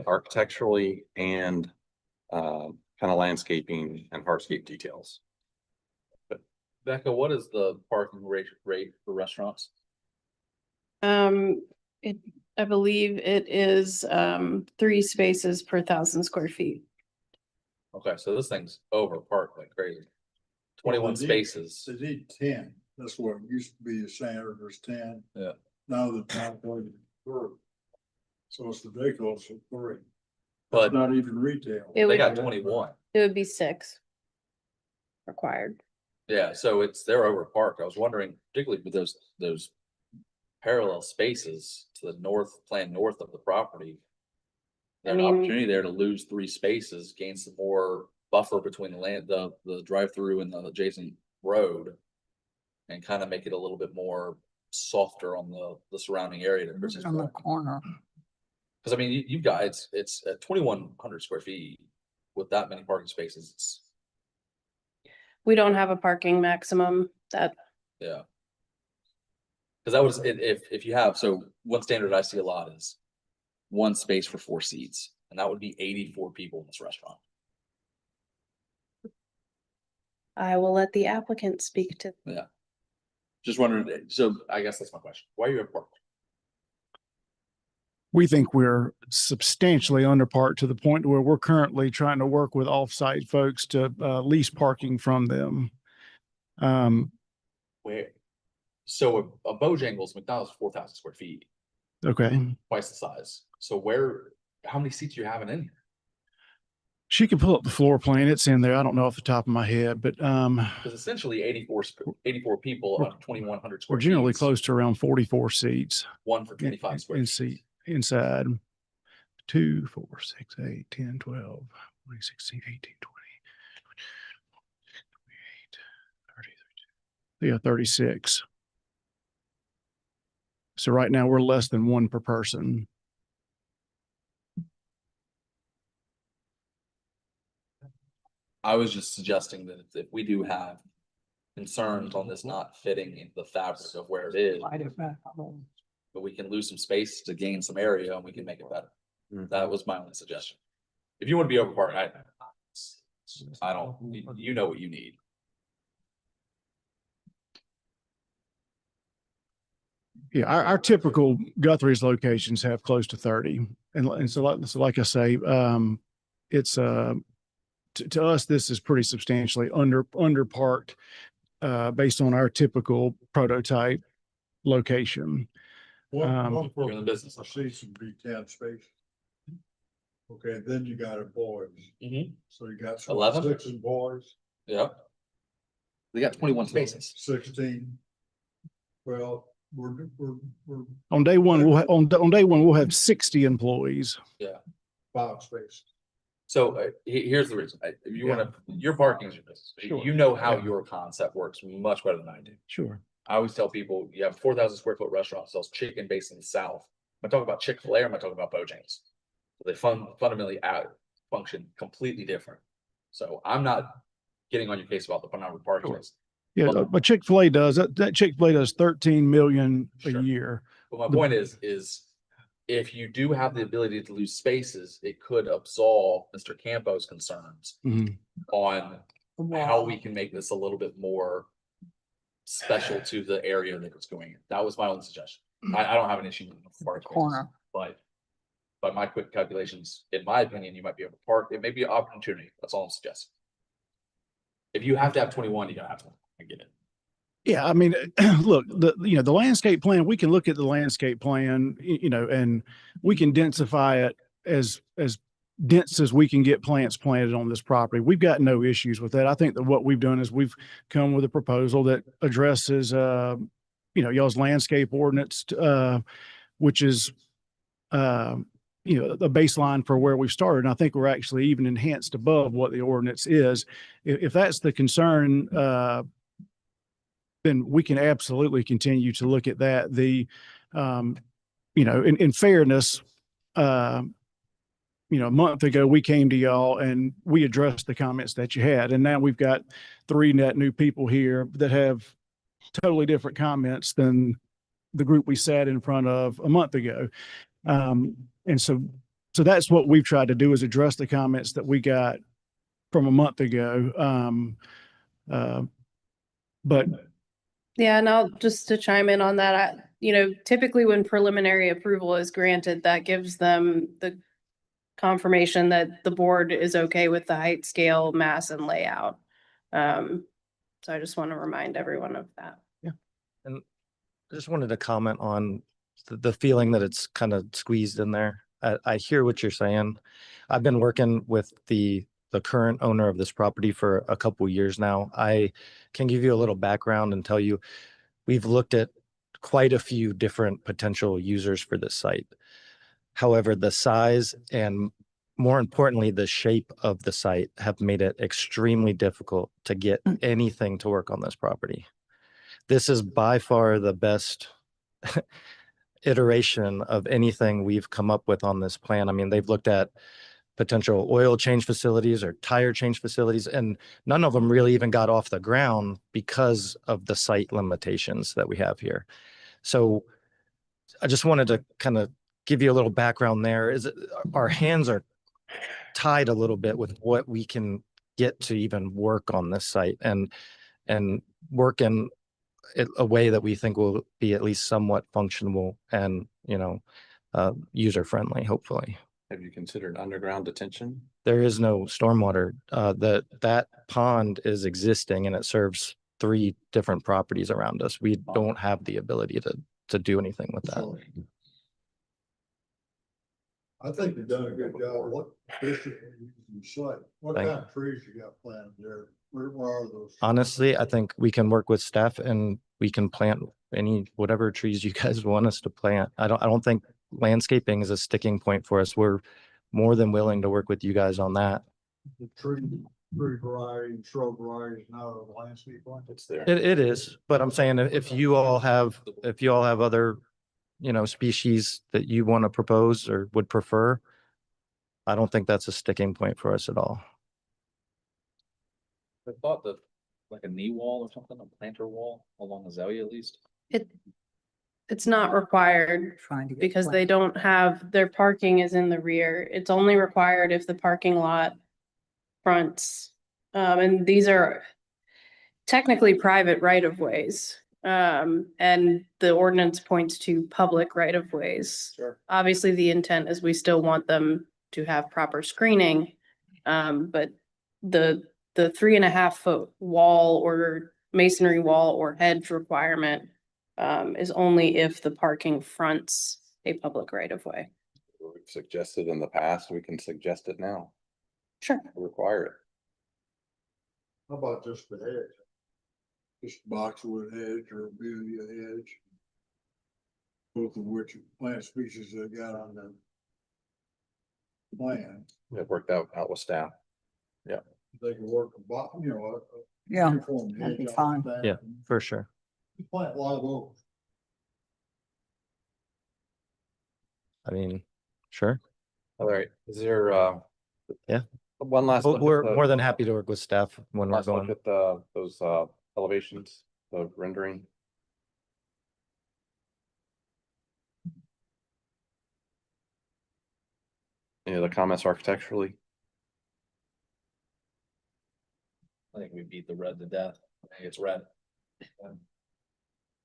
architecturally and kind of landscaping and hardscape details. Becca, what is the parking rate for restaurants? I believe it is 3 spaces per 1,000 square feet. Okay, so this thing's over parked like crazy. 21 spaces. They need 10. That's what used to be the standard was 10. Yeah. Now the town going to 3. So it's ridiculous at 3. But Not even retail. It they would, got 21. it would be 6 required. Yeah, so they're over parked. I was wondering, particularly with those parallel spaces to the north of the property. There's an opportunity there to lose 3 spaces, gain some more buffer between the drive-through and the adjacent road. And kind of make it a little bit more softer on the surrounding area. On the corner. Cause I mean, you've got, it's at 2,100 square feet with that many parking spaces. We don't have a parking maximum that, Yeah. Cause that was, if you have, so one standard I see a lot is 1 space for 4 seats, and that would be 84 people in this restaurant. I will let the applicant speak to. Yeah. Just wondering, so I guess that's my question. Why are you at park? We think we're substantially underparked to the point where we're currently trying to work with off-site folks to lease parking from them. Where? So a Bojangles McDonald's 4,000 square feet, Okay. twice the size. So how many seats are you having in here? She can pull up the floor plan. It's in there. I don't know off the top of my head, but Because essentially 84 people on 2,100 square we're feet. generally close to around 44 seats. 1 for 25 square in feet. seat inside. 2, 4, 6, 8, 10, 12, 14, 16, 18, 20, 28, 30. Yeah, 36. So right now we're less than 1 per person. I was just suggesting that if we do have concerns on this not fitting into the fabric of where it is, Slide it back a little. but we can lose some space to gain some area and we can make it better. That was my only suggestion. If you want to be over parked, I don't, you know what you need. Yeah, our typical Guthrie's locations have close to 30. And so like I say, it's, to us, this is pretty substantially under parked, based on our typical prototype location. One You're in the business. I see some B10 space. Okay, then you got employees. So you got 11? 6 employees, Yeah. They got 21 spaces. 16. Well, we're On day one, on day one, we'll have 60 employees. Yeah. 5 spaces. So here's the reason. If you want to, your parking is your business. Sure. You know how Yeah. your concept works much better than I do. Sure. I always tell people, you have a 4,000 square foot restaurant sells chicken based in the South. Am I talking about Chick-fil-A or am I talking about Bojangles? They fundamentally function completely different. So I'm not getting on your case about the number of parking spaces. Yeah, but Chick-fil-A does, that Chick-fil-A does 13 million a Sure. year. But my point is if you do have the ability to lose spaces, it could absolve Mr. Campo's concerns on how we can make this a little bit more special to the area that it's going in. That was my only suggestion. I don't have an issue with the park Corner. but by my quick calculations, in my opinion, you might be able to park. It may be an opportunity. That's all I'm suggesting. If you have to have 21, you gotta have 21. I get it. Yeah, I mean, look, the landscape plan, we can look at the landscape plan, and we can densify it as dense as we can get plants planted on this property. We've got no issues with that. I think that what we've done is we've come with a proposal that addresses, y'all's landscape ordinance, which is, the baseline for where we've started. And I think we're actually even enhanced above what the ordinance is. If that's the concern, then we can absolutely continue to look at that. In fairness, a month ago, we came to y'all and we addressed the comments that you had. And now we've got 3 net new people here that have totally different comments than the group we sat in front of a month ago. And so that's what we've tried to do, is address the comments that we got from a month ago. But Yeah, and I'll just to chime in on that, typically when preliminary approval is granted, that gives them the confirmation that the board is okay with the height, scale, mass, and layout. So I just want to remind everyone of that. Yeah. And I just wanted to comment on the feeling that it's kind of squeezed in there. I hear what you're saying. I've been working with the current owner of this property for a couple years now. I can give you a little background and tell you, we've looked at quite a few different potential users for this site. However, the size and more importantly, the shape of the site have made it extremely difficult to get anything to work on this property. This is by far the best iteration of anything we've come up with on this plan. I mean, they've looked at potential oil change facilities or tire change facilities, and none of them really even got off the ground because of the site limitations that we have here. So I just wanted to kind of give you a little background there. Is our hands are tied a little bit with what we can get to even work on this site and work in a way that we think will be at least somewhat functional and, user friendly, hopefully. Have you considered underground detention? There is no stormwater. That pond is existing and it serves 3 different properties around us. We don't have the ability to do anything with that. I think you've done a good job. What fish are you using the site? What Thank kind of trees you got planted there? Where are those? Honestly, I think we can work with staff and we can plant whatever trees you guys want us to plant. I don't think landscaping is a sticking point for us. We're more than willing to work with you guys on that. The tree variety, shrub variety, not a landscape plan. It's there. It is, but I'm saying if you all have other, species that you want to propose or would prefer, I don't think that's a sticking point for us at all. I thought that like a knee wall or something, a planter wall along the Azalea at least. It's not required Trying to get. because plan- they don't have, their parking is in the rear. It's only required if the parking lot fronts. And these are technically private right of ways. And the ordinance points to public right of ways. Sure. Obviously, the intent is we still want them to have proper screening. But the 3.5 foot wall or masonry wall or hedge requirement is only if the parking fronts a public right of way. We've suggested in the past, we can suggest it now, Sure. require it. How about just the hedge? Just boxwood hedge or amelia hedge? Both of which plant species they got on the plan. It worked out with staff. They can work, you know, Yeah, uniform that'd be hedge fine. on that. Yeah, for sure. You plant live oaks. I mean, sure. All right, is there, Yeah. one last? look at We're the- more than happy to work with staff when we're Last look going. at those elevations, the rendering. Any other comments architecturally? I think we beat the red to death. I think it's red.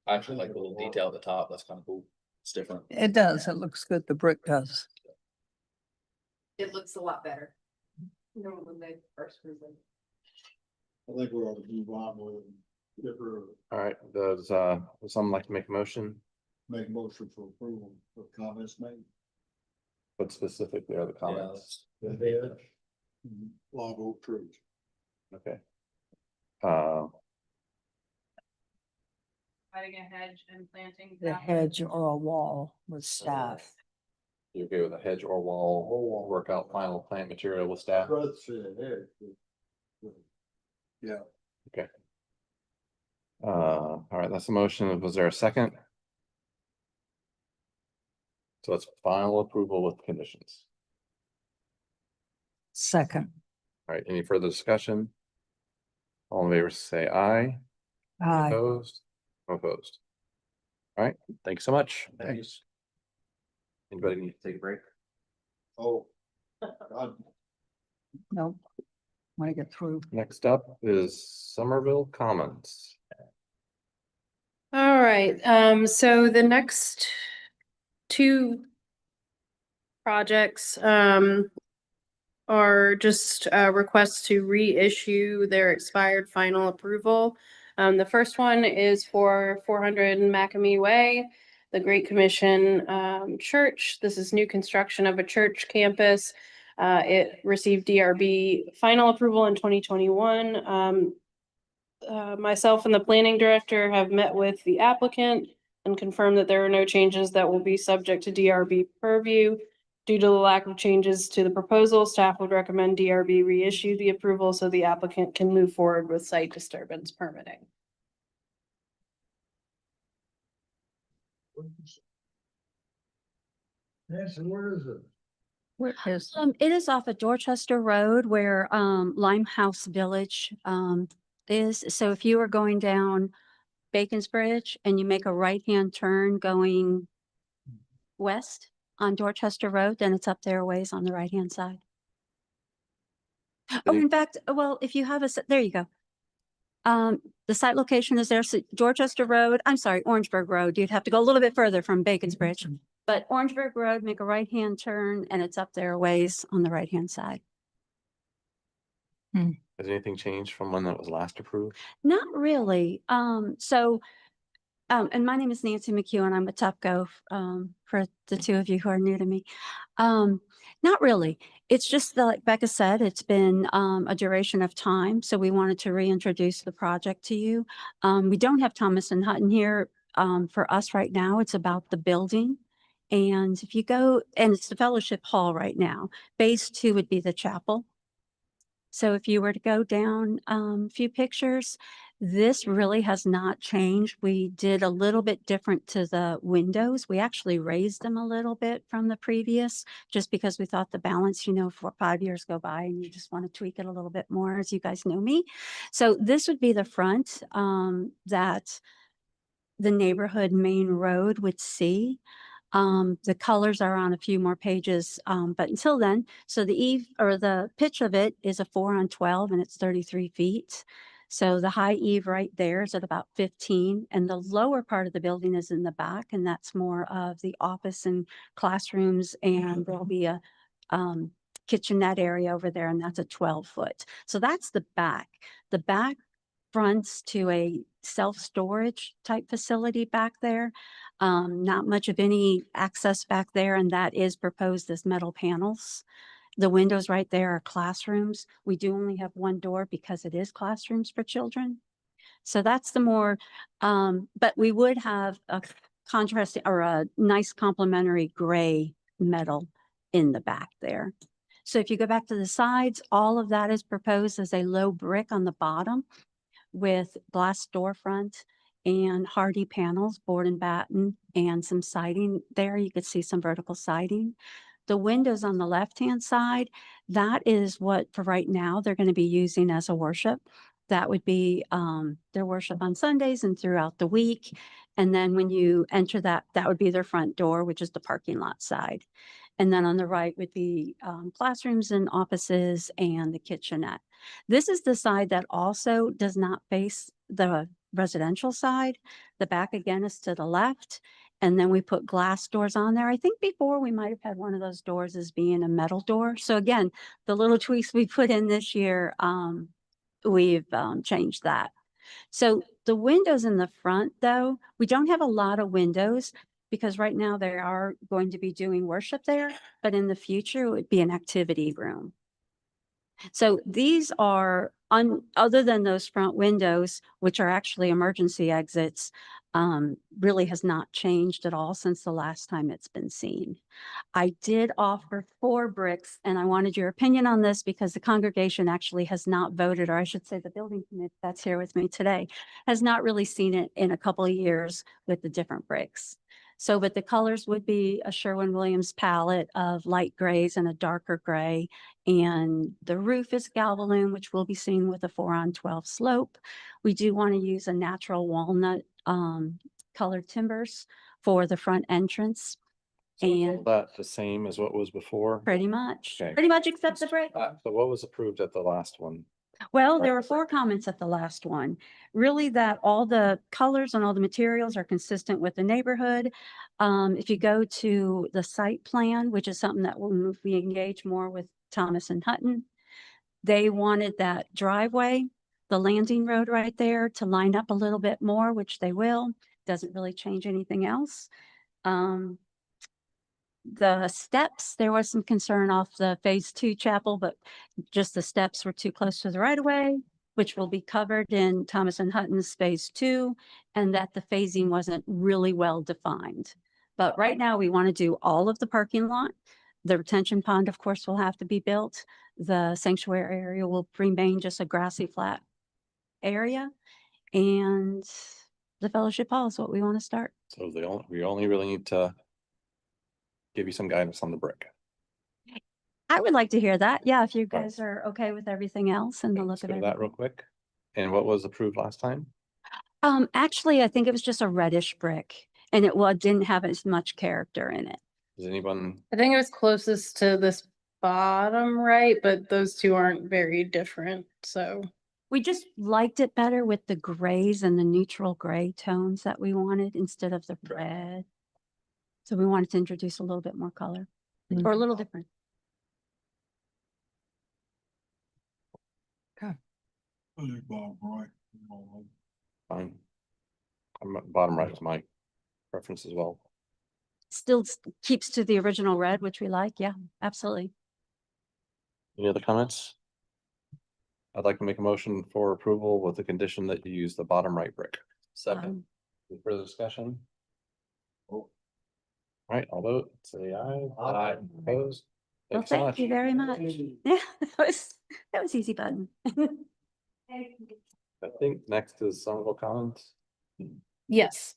I actually like the little detail at the top. That's kind of cool. It's different. It does. It looks good. The brick does. It looks a lot better. You know, when they first presented. I think we ought to move on with it. Get rid of it. All right, does someone like to make a motion? Make a motion for approval of comments made. What specifically are the comments? The hedge. Live oak trees. Okay. Providing a hedge and planting. The hedge or a wall with staff. You okay with a hedge or wall, work out final plant material with staff? I'd rather say a hedge. Yeah. Okay. All right, that's the motion. Was there a second? So it's final approval with conditions. Second. All right, any further discussion? All in favor, say aye. Aye. Opposed? Opposed. All right, thanks so much. Thanks. Anybody need to take a break? Oh. God. No. Want to get through. Next up is Somerville Commons. All right, so the next two projects, are just, requests to reissue their expired final approval. The first one is for 400 Macamee Way, the Great Commission, Church. This is new construction of a church campus. It received DRB final approval in 2021. Myself and the planning director have met with the applicant and confirmed that there are no changes that will be subject to DRB purview. Due to the lack of changes to the proposal, staff would recommend DRB reissue the approval so the applicant can move forward with site disturbance permitting. Nancy, where is it? Where is? It is off of Dorchester Road where, Limehouse Village, is. So if you are going down Bacon's Bridge and you make a right-hand turn going west on Dorchester Road, then it's up there a ways on the right-hand side. Oh, in fact, well, if you have there you go. The site location is there, so Dorchester Road, I'm sorry, Orangeburg Road. You'd have to go a little bit further from Bacon's Bridge. But Orangeburg Road, make a right-hand turn and it's up there a ways on the right-hand side. Has anything changed from when that was last approved? Not really. And my name is Nancy McEwen. I'm a TUPCO, for the two of you who are new to me. Not really. It's just like Becca said, it's been, a duration of time. So we wanted to reintroduce the project to you. We don't have Thomas and Hutton here, for us right now. It's about the building. And if you go, and it's the fellowship hall right now, phase 2 would be the chapel. So if you were to go down a few pictures, this really has not changed. We did a little bit different to the windows. We actually raised them a little bit from the previous, just because we thought the balance, you know, 4 or 5 years go by and you just want to tweak it a little bit more, as you guys know me. So this would be the front that the neighborhood main road would see. The colors are on a few more pages, but until then, so the eve or the pitch of it is a 4-on-12 and it's 33 feet. So the high eve right there is at about 15, and the lower part of the building is in the back, and that's more of the office and classrooms, and there'll be a kitchenette area over there, and that's a 12-foot. So that's the back. The back fronts to a self-storage type facility back there. Not much of any access back there, and that is proposed as metal panels. The windows right there are classrooms. We do only have one door because it is classrooms for children. So that's the more, but we would have a contrast or a nice complementary gray metal in the back there. So if you go back to the sides, all of that is proposed as a low brick on the bottom with glass storefront and hardy panels, board and batten, and some siding there. You could see some vertical siding. The windows on the left-hand side, that is what for right now they're going to be using as a worship. That would be their worship on Sundays and throughout the week. And then when you enter that, that would be their front door, which is the parking lot side. And then on the right would be classrooms and offices and the kitchenette. This is the side that also does not face the residential side. The back again is to the left. And then we put glass doors on there. I think before we might have had one of those doors as being a metal door. So again, the little tweaks we put in this year, we've changed that. So the windows in the front though, we don't have a lot of windows because right now they are going to be doing worship there, but in the future it would be an activity room. So these are, other than those front windows, which are actually emergency exits, really has not changed at all since the last time it's been seen. I did offer 4 bricks, and I wanted your opinion on this because the congregation actually has not voted, or I should say the building committee that's here with me today, has not really seen it in a couple of years with the different bricks. So, but the colors would be a Sherwin-Williams palette of light grays and a darker gray. And the roof is galvalume, which will be seen with a 4-on-12 slope. We do want to use a natural walnut colored timbers for the front entrance. And That the same as what was before? pretty much Okay. except the brick. So what was approved at the last one? Well, there were 4 comments at the last one. Really that all the colors and all the materials are consistent with the neighborhood. If you go to the site plan, which is something that we engage more with Thomas and Hutton, they wanted that driveway, the landing road right there to line up a little bit more, which they will. Doesn't really change anything else. The steps, there was some concern off the phase 2 chapel, but just the steps were too close to the right of way, which will be covered in Thomas and Hutton's phase 2, and that the phasing wasn't really well defined. But right now we want to do all of the parking lot. The retention pond, of course, will have to be built. The sanctuary area will remain just a grassy flat area. And the fellowship hall is what we want to start. So we only really need to give you some guidance on the brick. I would like to hear that. Yeah, if you guys are okay with everything else and the look Let's of go to it. that real quick. And what was approved last time? Actually, I think it was just a reddish brick and it didn't have as much character in it. Does anyone? I think it was closest to this bottom right, but those two aren't very different, so. We just liked it better with the grays and the neutral gray tones that we wanted instead of the red. So we wanted to introduce a little bit more color or a little different. Fine. Bottom right is my preference as well. Still keeps to the original red, which we like. Yeah, absolutely. Any other comments? I'd like to make a motion for approval with the condition that you use the bottom right brick. Second. Any further discussion? All right, all vote, say aye. Aye. Opposed? Well, Thanks so thank much. you very much. Yeah, that was easy button. I think next is Somerville Commons. Yes.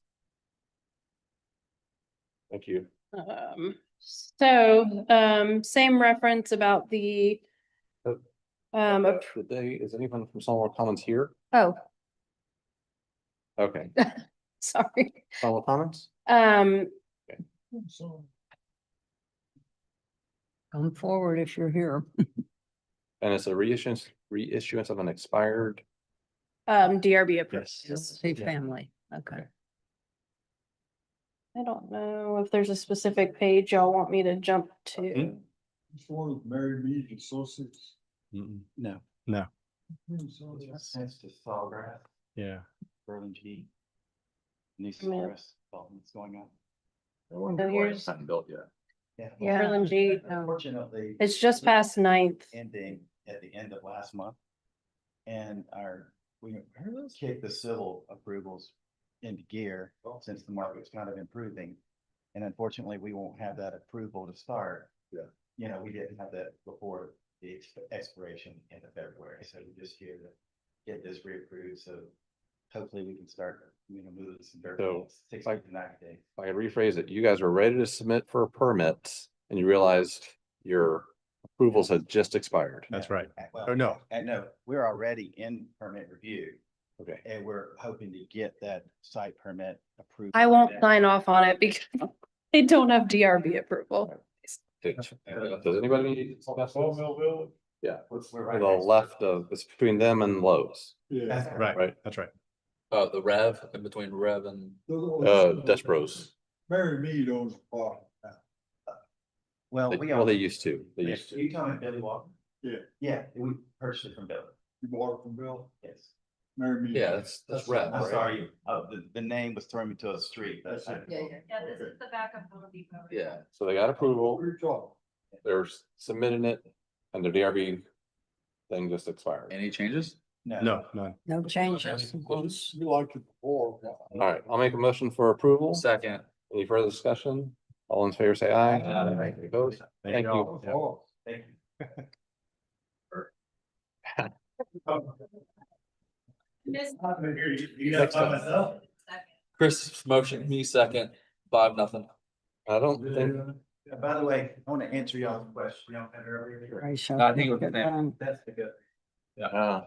Thank you. Same reference about the, Is anyone from Somerville Commons here? oh, Okay. Sorry. Final comments? Um, Come forward if you're here. And it's a reissuance of an expired. DRB approved. Say family. Okay. I don't know if there's a specific page y'all want me to jump to. This one with Mary Mead Associates. No. No. Sense to Sawgrass, Yeah. Berlin G. Nice Yeah. stress developments going on. So here's Not built yet. Yeah. Berlin G. Unfortunately. It's just past 9th. Ending at the end of last month. And we kicked the civil approvals into gear since the market's kind of improving. And unfortunately, we won't have that approval to start. Yeah. You know, we didn't have that before the expiration in February, so we're just here to get this reapproved, so hopefully we can start, moving some dirt. So, 60 to 90 days. If I could rephrase it, you guys were ready to submit for a permit and you realized your approvals had just expired. That's right. Well, Or no. No, we're already in permit review, Okay. and we're hoping to get that site permit approved. I won't sign off on it because they don't have DRB approval. Does anybody need? Yeah, We're to the right. left of, it's between them and Lowe's, Yeah. right? That's right. The Rev, in between Rev and, Dutch Bros. Mary Mead owns the property. Well, They used to. They used to. You talking Billy Walker? Yeah. Yeah, we purchased it from Billy. You bought it from Bill? Yes. Mary Mead. yeah, that's Rev, I'm right? sorry, the name was throwing me to a street. That's it. Yeah, this is the back of Home Depot. Yeah, So they got approval, What are you talking? they're submitting it, and the DRB thing just expired. any changes? No, none. No changes. You liked it before. All right, I'll make a motion for approval. Second. Any further discussion? All in favor, say aye. Aye. Opposed? Thank you. Oh, Thank you. Next time. Chris motion, me second, 5-0. I don't think, By the way, I want to answer y'all's question y'all had earlier. I think it was the same. That's the good. Yeah.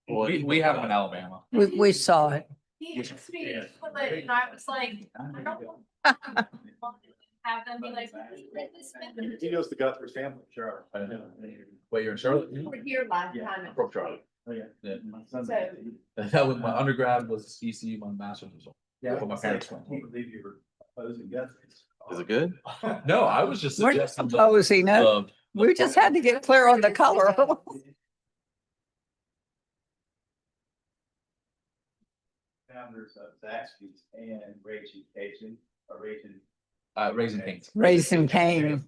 We have them in Alabama. We saw it. He asked me to put it, and I was like, I don't want have them be like. He knows the Guthrie family, sure. Wait, you're in Charlotte? We were here last Yeah. time. I'm from Charlotte. Oh, yeah. Yeah. My son's- So- That was my undergrad was ECU, my master's was. Yeah, What my parents I went. can't believe you were opposing Guthrie's. is it good? No, I was just We're just suggesting. opposing it. We just had to get clear on the color. Founders of Zaxby's and Raging Cajun, or Raging. Raising Cane's. Raising Cane.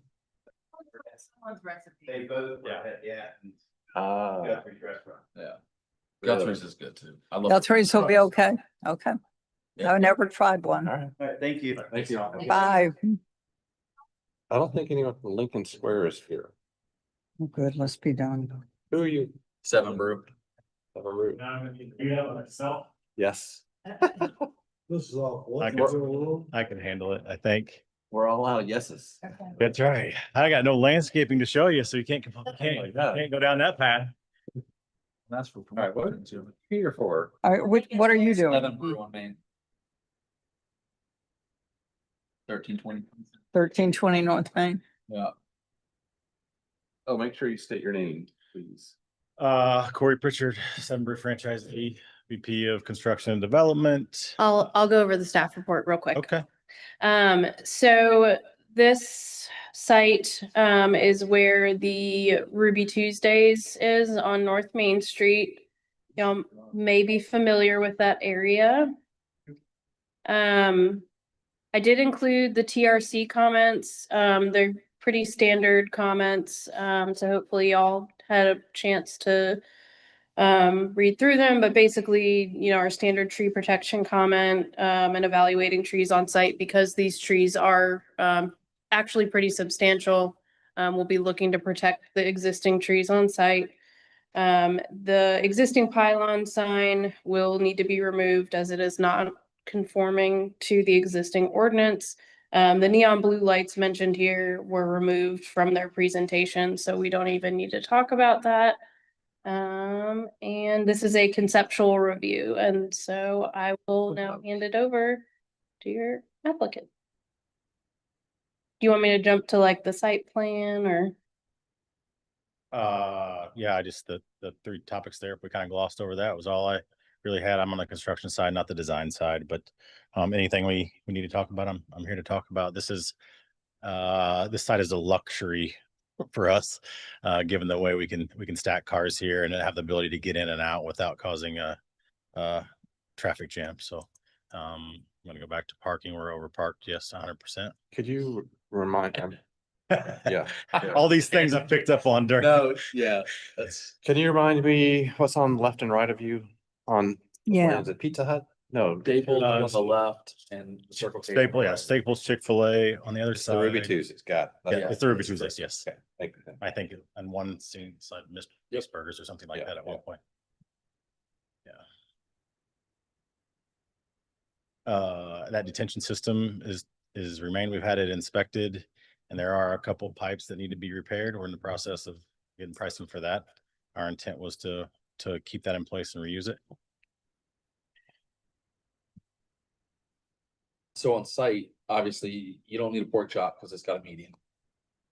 Someone's recipe. They both were at the Athens Ah, Guthrie's restaurant. Yeah. Guthrie's is good too. I love. Guthrie's will be okay. Okay. I've never tried one. all right. All right, thank you. Thank you. Bye. I don't think anyone from Lincoln Square is here. Oh, good, let's be done. Who are you? 7 Brew. Have a root. You have it myself. Yes, This is awful. I can handle it, I think. We're all out of yeses. That's right. I got no landscaping to show you, so you can't God. go down that path. That's for. All right, what? Here for. All right, what are you doing? 7 Brew on Main. 1320. 1320 North Main. Yeah. Oh, make sure you state your name, please. Corey Pritchard, Sunbury franchisee, VP of Construction and Development. I'll go over the staff report real quick. Okay. So this site, is where the Ruby Tuesdays is on North Main Street. Y'all may be familiar with that area. I did include the TRC comments. They're pretty standard comments. So hopefully y'all had a chance to read through them, but basically, our standard tree protection comment, and evaluating trees on site because these trees are, actually pretty substantial. We'll be looking to protect the existing trees on site. The existing pylon sign will need to be removed as it is not conforming to the existing ordinance. The neon blue lights mentioned here were removed from their presentation, so we don't even need to talk about that. And this is a conceptual review, and so I will now hand it over to your applicant. Do you want me to jump to like the site plan or? Yeah, just the three topics there. If we kind of glossed over that, was all I really had. I'm on the construction side, not the design side, but anything we need to talk about, I'm here to talk about. This site is a luxury for us, given the way we can stack cars here and have the ability to get in and out without causing a traffic jam. So I'm gonna go back to parking. We're over parked. Yes, 100%. Could you remind him? Yeah. All these things I picked up on during. No, yeah, that's. Can you remind me what's on left and right of you on? Yeah. Is it Pizza Hut? No. Staples on the left and Circle K. Staple, yeah, Staples, Chick-fil-A on the other It's the side. Ruby Tuesdays, got it. Yeah, it's the Ruby Tuesdays, yes. Okay, thank you. I think on one scene, side Miss Burgers or something like Yeah, that at one yeah. point. That detention system is remained. We've had it inspected, and there are a couple pipes that need to be repaired. We're in the process of getting pricing for that. Our intent was to keep that in place and reuse it. So on site, obviously, you don't need a pork chop because it's got a median.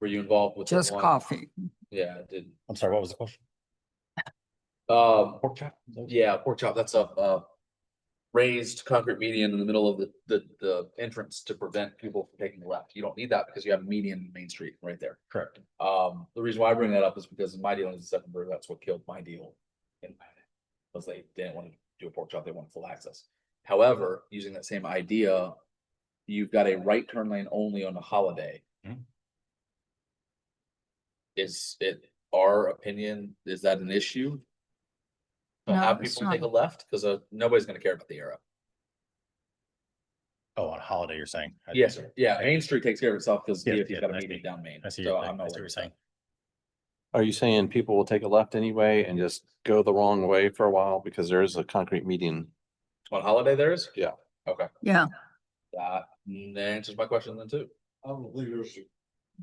Were you involved with? the Just one? coffee. Yeah, it did. I'm sorry, what was the question? Pork chop? Yeah, pork chop. That's a raised concrete median in the middle of the entrance to prevent people from taking the left. You don't need that because you have a median Main Street right there. Correct. The reason why I bring that up is because in my deal in September, that's what killed my deal. Because they didn't want to do a pork chop, they wanted full access. However, using that same idea, you've got a right turn lane only on a holiday. Mhm. Is it our opinion, is that an issue? To No, have it's people take a not. left, because nobody's gonna care about the arrow. Oh, on holiday, you're saying? Yes, sir. Yeah, Main Street takes care of itself because Yeah, DOT's yeah, got a I median see. down Main. I see So what I'm not you're worried saying. about Are you saying people will take a left anyway and just go the wrong way for a while because there is a concrete median? that. On holiday there is? Yeah. Okay, Yeah. that answers my question then too. I don't think there's a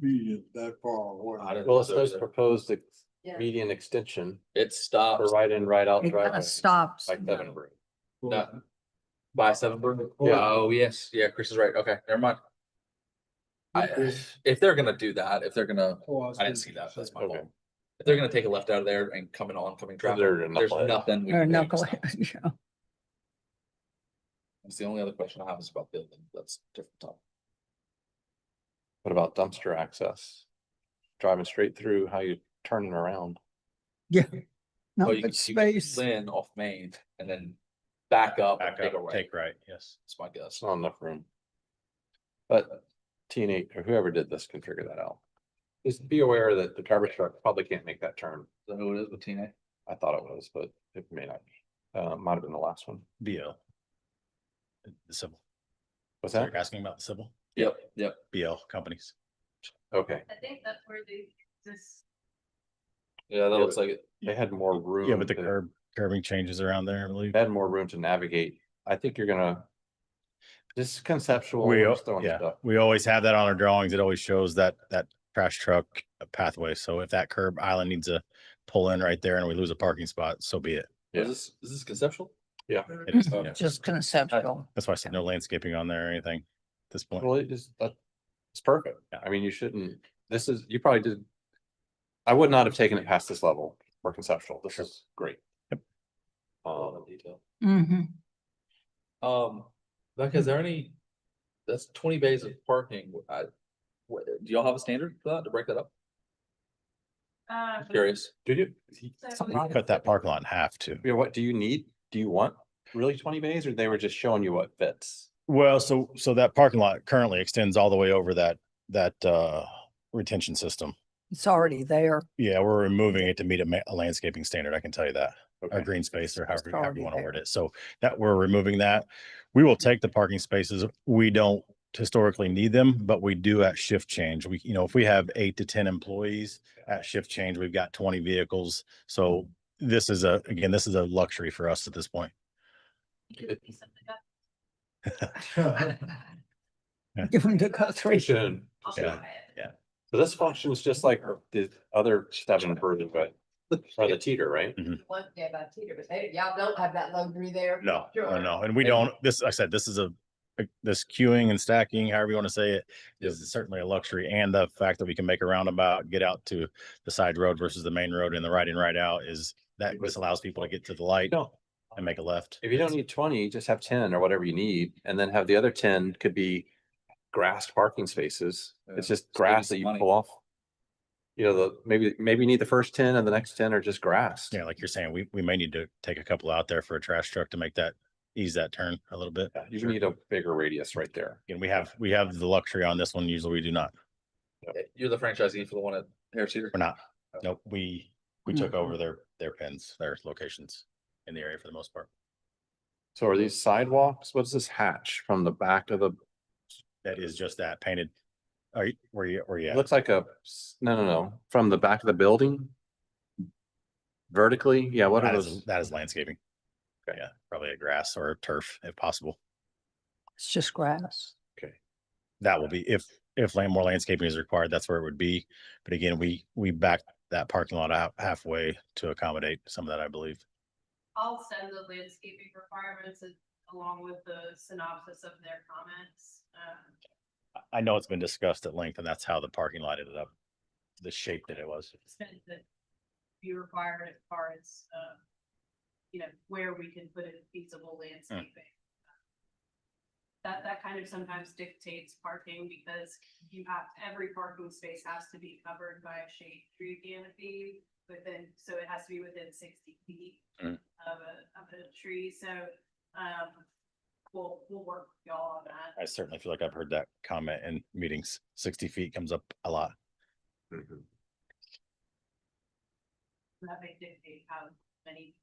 median that far away. I didn't Well, it think so says either. proposed Yeah. median extension It for stops right in, right out It kind driveway. of stops. Like Devon Brew. no, by 7 Brew. Yeah. Oh, yes, yeah, Chris is right. Okay, never mind. If they're gonna do that, if they're gonna, I didn't see that, that's my Okay. fault. If they're gonna take a left out of there and come in oncoming traffic, They're a there's knucklehead. nothing. we Or can do to knucklehead, stop. yeah. That's the only other question I have is about building. That's a different topic. What about dumpster access? Driving straight through, how you turning around? Yeah. Oh, Not you can much you can space. pull in off Main and then back up and Back take a up, right. take right, yes. That's my guess. It's not enough room. But T&E or whoever did this can figure that out. Just be aware that the garbage truck probably can't make that turn. Is that who it is with Tina? I thought it was, but it may not be. Might have been the last one. BL. The civil. What's So that? you're asking about the civil? Yep, yep. BL companies. Okay. I think that's where this. Yeah, that looks like it. They had more room. Yeah, but the to- curbing changes around there, I believe. Had more room to navigate. I think you're gonna. This is conceptual. We, we're just throwing yeah, stuff. we always have that on our drawings. It always shows that trash truck pathway. So if that curb island needs to pull in right there and we lose a parking spot, so be it. Yeah. Is this conceptual? Yeah. It is, yeah. Just conceptual. That's why I said no landscaping on there or anything at this point. Well, it's perfect. I mean, you shouldn't, you probably did. I would not have taken it past this level for conceptual. This is great. Yep. Detail. Mm-hmm. Becca, is there any, that's 20 bays of parking. Do y'all have a standard for that to break that up? Curious. Do you? Cut that parking lot in half too. Yeah, what do you need? Do you want really 20 bays or they were just showing you what fits? Well, so that parking lot currently extends all the way over that retention system. It's already there. Yeah, we're removing it to meet a landscaping standard. I can tell you that. Or Okay. green space or however already you want to word there. it. So that we're removing that. We will take the parking spaces. We don't historically need them, but we do at shift change. If we have 8 to 10 employees at shift change, we've got 20 vehicles. So this is a luxury for us at this point. Give them to Guthrie. Soon. Yeah. So this functions just like the other 7 version, but For the teeter, right? One, yeah, about Teeter, but y'all don't have that luxury there. No, Sure. no, and we don't, this, like I said, this is this queuing and stacking, however you want to say it, is certainly a luxury. And the fact that we can make a roundabout, get out to the side road versus the main road and the right in, right out is that this allows people to get to the light and make a left. If you don't need 20, just have 10 or whatever you need, and then have the other 10 could be grassed parking spaces. It's just grass that you pull off. You know, maybe you need the first 10 and the next 10 are just grass. Yeah, like you're saying, we may need to take a couple out there for a trash truck to make that, ease that turn a little bit. You need a bigger radius right there. And we have the luxury on this one. Usually we do not. You're the franchisee for the one at Harris Teeter? We're not. Nope. We took over their pins, their locations in the area for the most part. So are these sidewalks? What is this hatch from the back of the? That is just that painted. Where you It at? looks like no. From the back of the building? Vertically? Yeah, what are those? That is landscaping. Okay. Yeah, probably a grass or a turf if possible. It's just grass. Okay. That will be, if more landscaping is required, that's where it would be. But again, we backed that parking lot out halfway to accommodate some of that, I believe. I'll send the landscaping requirements along with the synopsis of their comments. I know it's been discussed at length, and that's how the parking lot ended up, the shape that it was. That be required as far as, where we can put in feasible landscaping. That kind of sometimes dictates parking because every parking space has to be covered by a shade tree canopy so it has to be within 60 feet of a tree. So, we'll work with y'all on that. I certainly feel like I've heard that comment in meetings. 60 feet comes up a lot. That may dictate how many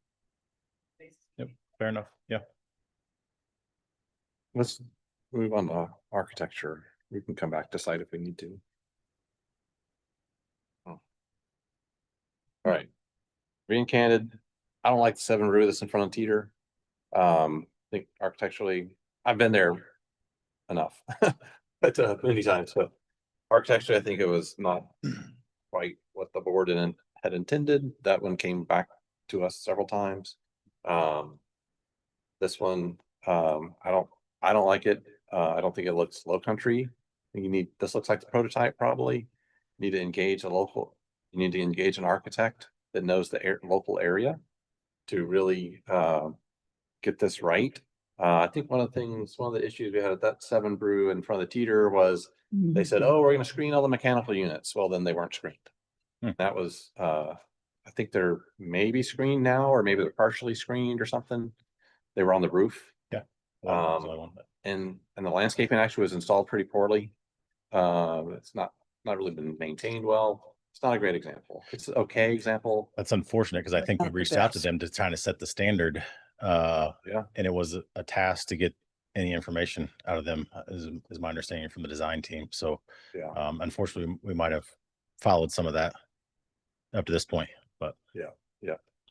spaces. Yep, fair enough. Yeah. Let's move on to architecture. We can come back, decide if we need to. All right. Being candid, I don't like the 7 roof that's in front of Teeter. I think architecturally, I've been there enough, but many times. So architecturally, I think it was not quite what the board had intended. That one came back to us several times. This one, I don't like it. I don't think it looks low country. This looks like the prototype probably. You need to engage you need to engage an architect that knows the local area to really get this right. I think one of the issues we had at that 7 brew in front of the Teeter was they said, oh, we're going to screen all the mechanical units. Well, then they weren't screened. That was, I think they're maybe screened now, or maybe they're partially screened or something. They were on the roof. Yeah. And the landscaping actually was installed pretty poorly. It's not really been maintained well. It's not a great example. It's an okay example. That's unfortunate because I think we reached out to them to try to set the standard. Yeah. And it was a task to get any information out of them, is my understanding from the design team. So yeah, unfortunately, we might have followed some of that up to this point, but yeah,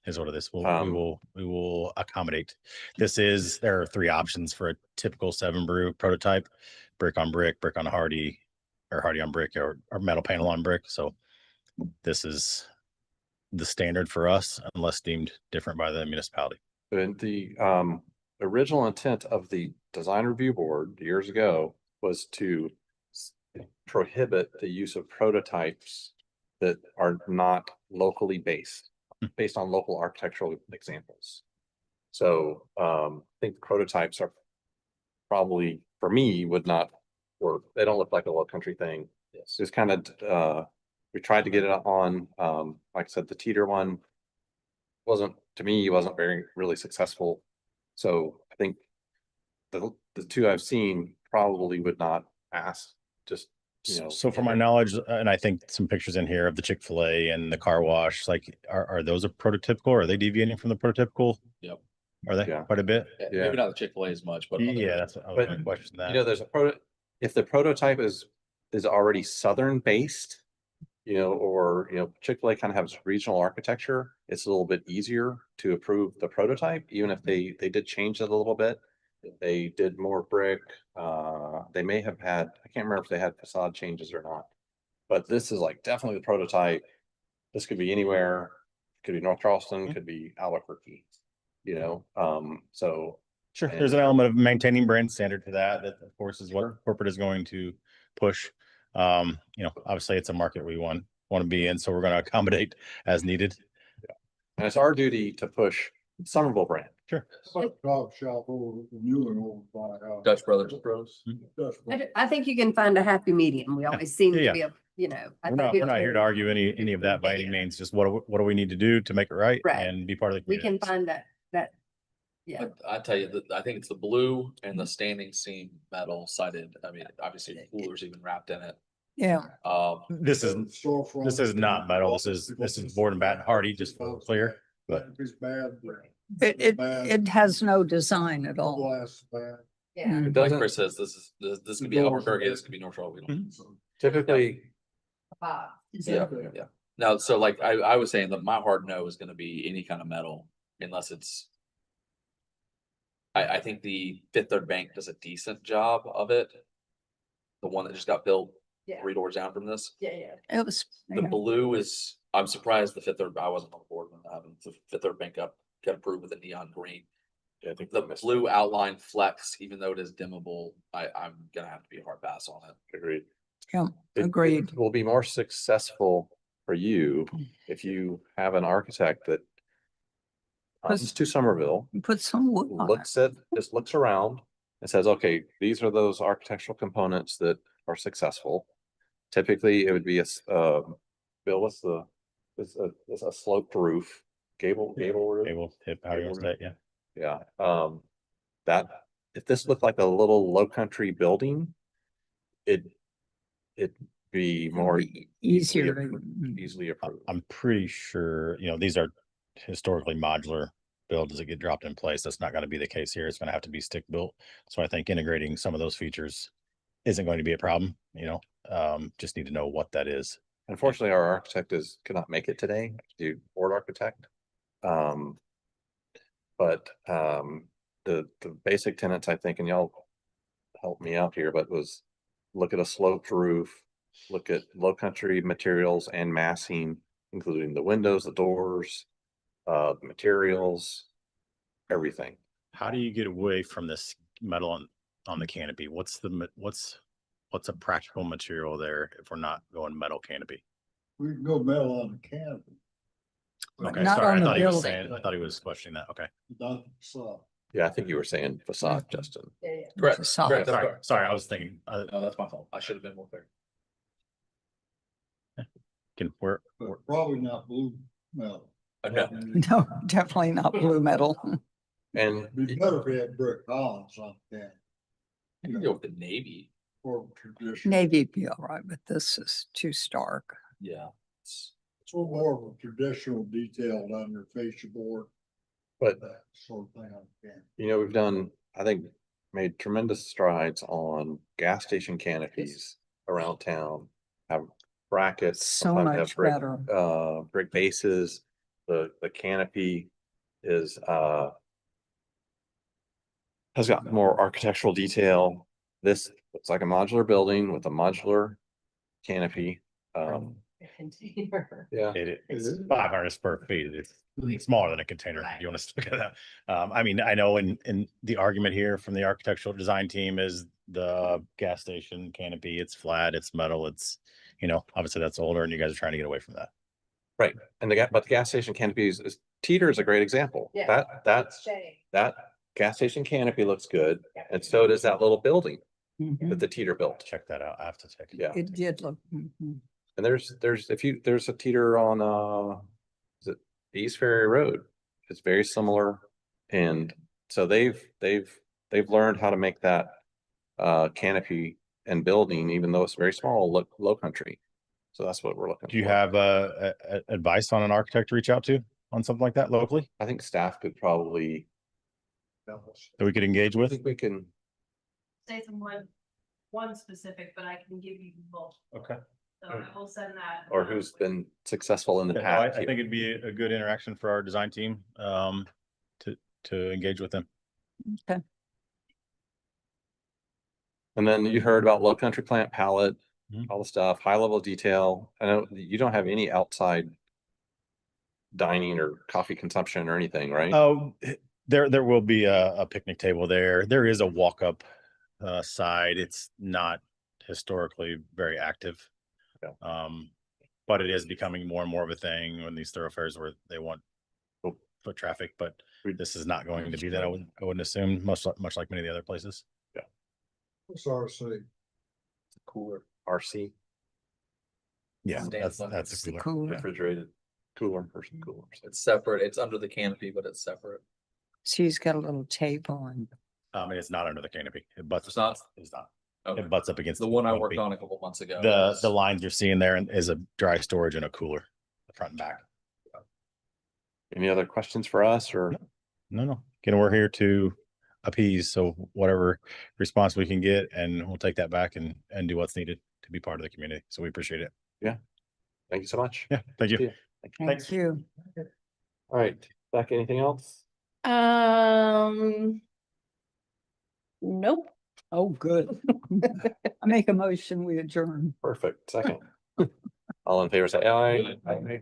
is what it is. We will accommodate. There are 3 options for a typical 7 brew prototype: brick on brick, brick on hardy, or hardy on brick, or metal panel on brick. So this is the standard for us unless deemed different by the municipality. And the original intent of the design review board years ago was to prohibit the use of prototypes that are not locally based on local architectural examples. So I think the prototypes are probably, for me, would not work. They don't look like a low country thing. Yes. It's kind of we tried to get it on, like I said, the Teeter one wasn't really successful. So I think the 2 I've seen probably would not pass. Just, so from my knowledge, and I think some pictures in here of the Chick-fil-A and the car wash, like are those a prototypical, or are they deviating from the prototypical? Yep. Are they quite a bit? Yeah. Maybe not the Chick-fil-A as much, but yeah, that's what I was going to question that. There's if the prototype is already Southern based, or Chick-fil-A kind of has regional architecture, it's a little bit easier to approve the prototype, even if they did change it a little bit. They did more brick. They may have had, I can't remember if they had facade changes or not, but this is like definitely the prototype. This could be anywhere. could be North Charleston, could be Albuquerque, you know, so. Sure, and- there's an element of maintaining brand standard to that, that of course is what corporate is going to push. You know, obviously it's a market we want to be in, so we're going to accommodate as needed. And it's our duty to push Somerville brand. Sure. Dog shop over, the new one over by, Dutch Brothers Bros. Dutch Brothers. I think you can find a happy medium. We always seem Yeah, to be, you know. I We're think we're not here to argue any of that by any means, just what do we need to do to make it right Right. and be part of the We community. can find that, yeah. I tell you, I think it's the blue and the standing seam metal sided. I mean, obviously the cooler's even wrapped in it. Yeah. This is not metal. This is board and batten hardy, just for clear, but If it's bad, It has no design at all. glass bad. Yeah. Like Chris says, this could be Albuquerque, this could be North Charleston. We don't- Typically, Yeah, yeah. Now, so like I was saying that my hard no is gonna be any kind of metal unless it's. I think the Fifth Third Bank does a decent job of it. The one that just got built Yeah. 3 doors down from this. Yeah. It was, The blue is, I'm surprised the Fifth Third, I wasn't on board when the Fifth Third Bank got approved with the neon green. I think The blue outline flex, even though it is dimmable, I'm gonna have to be a hard pass on it. agreed. yeah, It agreed. will be more successful for you if you have an architect that comes to Somerville, Put some wood on it. just looks around and says, okay, these are those architectural components that are successful. Typically, it would be Bill, what's it's a sloped roof, gable roof. able hip, how you want to say it, yeah. Yeah, that, if this looked like a little low country building, it'd be more Easier easily approved. I'm pretty sure, you know, these are historically modular builds as it get dropped in place. That's not going to be the case here. It's going to have to be stick built. So I think integrating some of those features isn't going to be a problem, you know, just need to know what that is. Unfortunately, our architect could not make it today, the board architect. But the basic tenets, I think, and y'all help me out here, but was look at a sloped roof, look at low country materials and massing, including the windows, the doors, the materials, everything. How do you get away from this metal on the canopy? What's a practical material there if we're not going metal canopy? We can go metal on the canopy. Okay, Not sorry, on I the thought he was building. saying, I thought he was questioning that. Okay. Not so. Yeah, I think you were saying facade, Justin. Correct. Facade. Correct. That's Sorry, correct. sorry, I was thinking, No, that's my fault. I should have been more clear. we're, But probably not blue metal. No. No, definitely not blue metal. And Be better if we had brick columns on that. I can go with the navy. Or traditional. Navy'd be all right, but this is too stark. Yeah. It's a little more of a traditional detailed on your fascia board. But That sort of thing on the canopy. you know, we've done, I think, made tremendous strides on gas station canopies around town. Have brackets. So sometimes have much brick, better. Brick bases, the canopy is, has got more architectural detail. This looks like a modular building with a modular canopy. Yeah. it's 500 square feet. It's smaller than a container. If you want to look at that. I mean, I know in the argument here from the architectural design team is the gas station canopy. It's flat, it's metal, it's, you know, obviously that's older and you guys are trying to get away from that. Right. And but the gas station canopy is Teeter is a great example. Yeah. That gas station canopy looks good. And so does that little building Mhm. that the Teeter built. Check that out. I have to check. Yeah. It did look. Mhm. And there's a Teeter on, is it East Ferry Road? It's very similar. And so they've learned how to make that, canopy and building, even though it's very small, look low country. So that's what we're looking for. Do you have advice on an architect to reach out to on something like that locally I think staff could probably. that we could engage I with? think we can. Say one specific, but I can give you both. Okay. So I will send that. Or who's been successful in the Yeah, no, past. I think it'd be a good interaction for our design team, to engage with them. Okay. And then you heard about low country plant palette, Mhm. all the stuff, high level detail. I know you don't have any outside dining or coffee consumption or anything, right? Oh, there will be a picnic table there. There is a walk-up side. It's not historically very active. Yeah. But it is becoming more and more of a thing when these thoroughfares where they want foot traffic, but this is not going to be that. I wouldn't assume, much like many of the other places. Yeah. What's RC? Cooler. RC. Yeah, Stands on that's it's a cooler. Cool. Refrigerated cooler versus cooler. It's separate. It's under the canopy, but it's separate. She's got a little table and It's not under the canopy. It butts. It's not? It's not. Okay. It butts up against The one I canopy. worked on a couple months ago. The lines you're seeing there is a dry storage and a cooler, the front and back. Any other questions for us or? No. Again, we're here to appease. So whatever response we can get, and we'll take that back and do what's needed to be part of the community. So we appreciate it. Yeah. Thank you so much. Yeah, thank you. See ya. thank you. All right. Beck, anything else? Nope. Oh, good. I make a motion, we adjourn. Perfect. Second. All in favor, say aye. Aye.